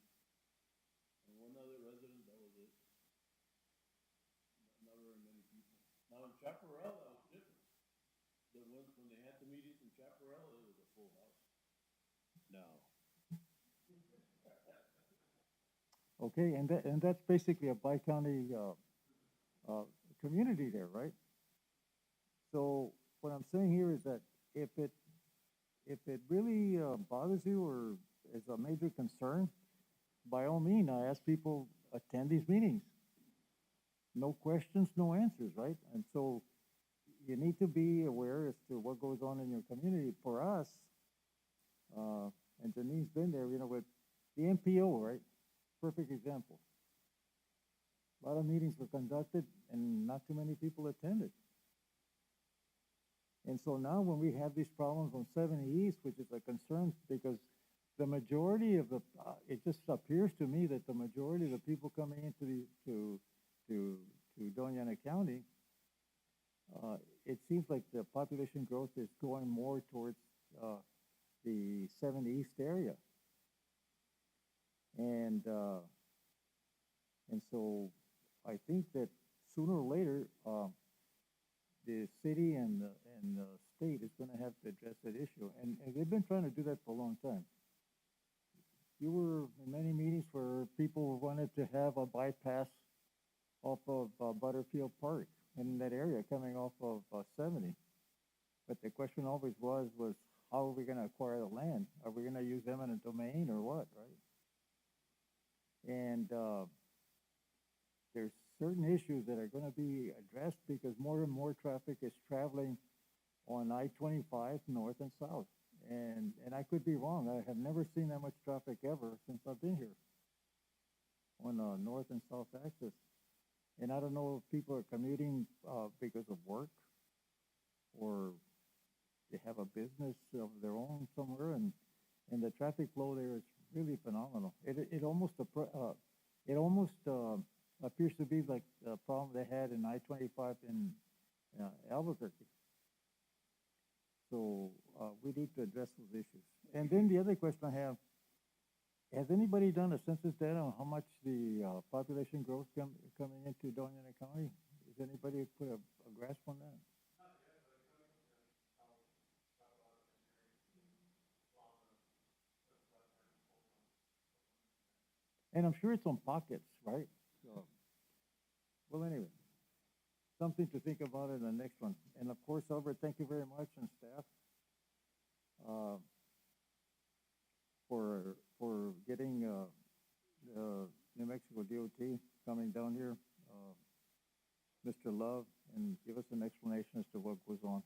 one other resident, that was it. Not very many people. Now in Chaparral, that was different. When they had the meetings in Chaparral, it was a full house. No. Okay, and that's basically a bi-county community there, right? So what I'm saying here is that if it really bothers you or is a major concern, by all means, I ask people attend these meetings. No questions, no answers, right? And so you need to be aware as to what goes on in your community. For us, and Janine's been there, with the MPO, right? Perfect example. A lot of meetings were conducted and not too many people attended. And so now when we have these problems on 70 East, which is a concern because the majority of it just appears to me that the majority of the people coming into to Doña Ana County, it seems like the population growth is going more towards the 70 East area. And so I think that sooner or later, the city and the state is going to have to address that issue. And they've been trying to do that for a long time. You were in many meetings where people wanted to have a bypass off of Butterfield Park in that area coming off of 70. But the question always was how are we going to acquire the land? Are we going to use eminent domain or what, right? And there's certain issues that are going to be addressed because more and more traffic is traveling on I-25 north and south. And I could be wrong. I have never seen that much traffic ever since I've been here on north and south axis. And I don't know if people are commuting because of work or they have a business of their own somewhere, and the traffic flow there is really phenomenal. It almost appears to be like the problem they had in I-25 in Albuquerque. So we need to address those issues. And then the other question I have, has anybody done a census data on how much the population growth coming into Doña Ana County? Does anybody put a grasp on that? And I'm sure it's on pockets, right? So, well, anyway, something to think about in the next one. And of course, Albert, thank you very much, and staff, for getting New Mexico DOT coming down here, Mr. Love, and give us an explanation as to what goes on.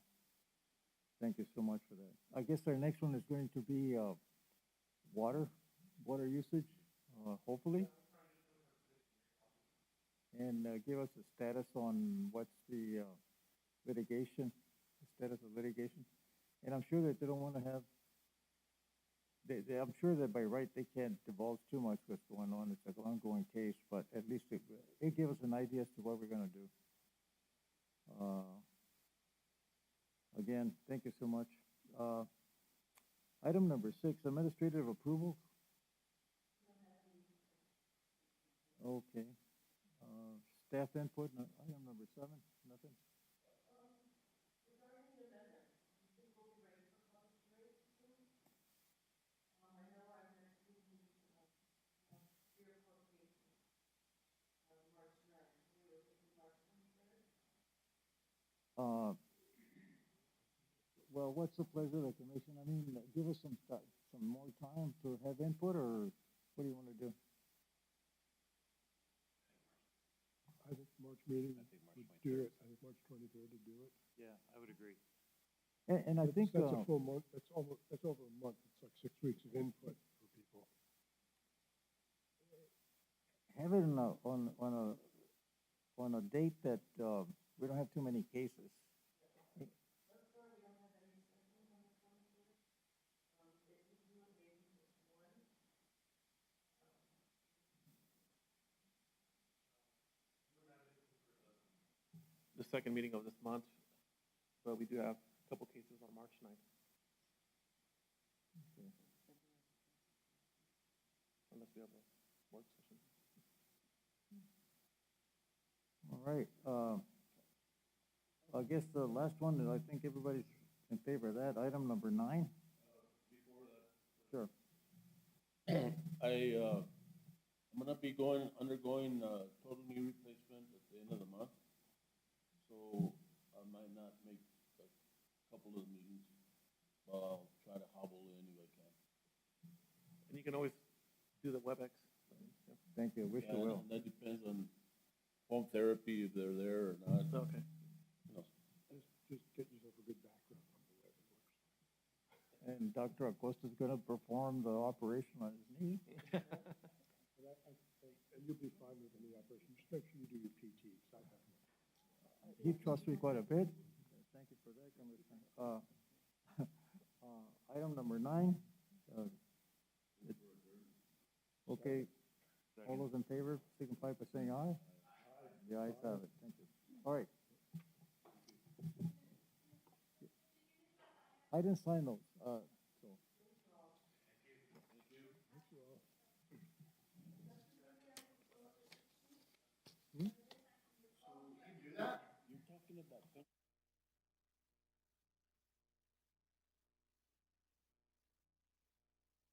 Thank you so much for that. I guess our next one is going to be water usage, hopefully. And give us a status on what's the litigation, the status of litigation. And I'm sure that they don't want to have, I'm sure that by right they can't divulge too much what's going on. It's an ongoing case, but at least it gave us an idea as to what we're going to do. Again, thank you so much. Item number 6, administrative approval. Okay. Staff input, item number 7, nothing? Well, what's the pleasure of the commission? I mean, give us some more time to have input, or what do you want to do? I think March meeting would do it. I think March 23rd to do it. Yeah, I would agree. And I think That's a full month. That's over a month. It's like 6 weeks of input for people. have it on a date that we don't have too many cases. The second meeting of this month, but we do have a couple cases on March 9th. Okay. Unless we have a work session. All right. I guess the last one, I think everybody's in favor of that. Item number 9. Before that. Sure. I'm gonna be undergoing total knee replacement at the end of the month. So I might not make a couple of meetings, but I'll try to hobble in if I can. And you can always do the WebEx. Yeah. Thank you. Wish you Yeah, well. that depends on home therapy, if they're there or not. Okay. You know. Just get yourself a good background on the web. It works. And Dr. Acosta's going to perform the operation on his knee. And you'll be fine with any operation. Just make sure you do your PT. 'Cause I have one. He trusts me quite a bit. Thank you for that, Commissioner. Item number 9. Okay. All those in favor, signify by saying aye. The ayes have it. Thank you. All right. I didn't sign those. So. You're talking about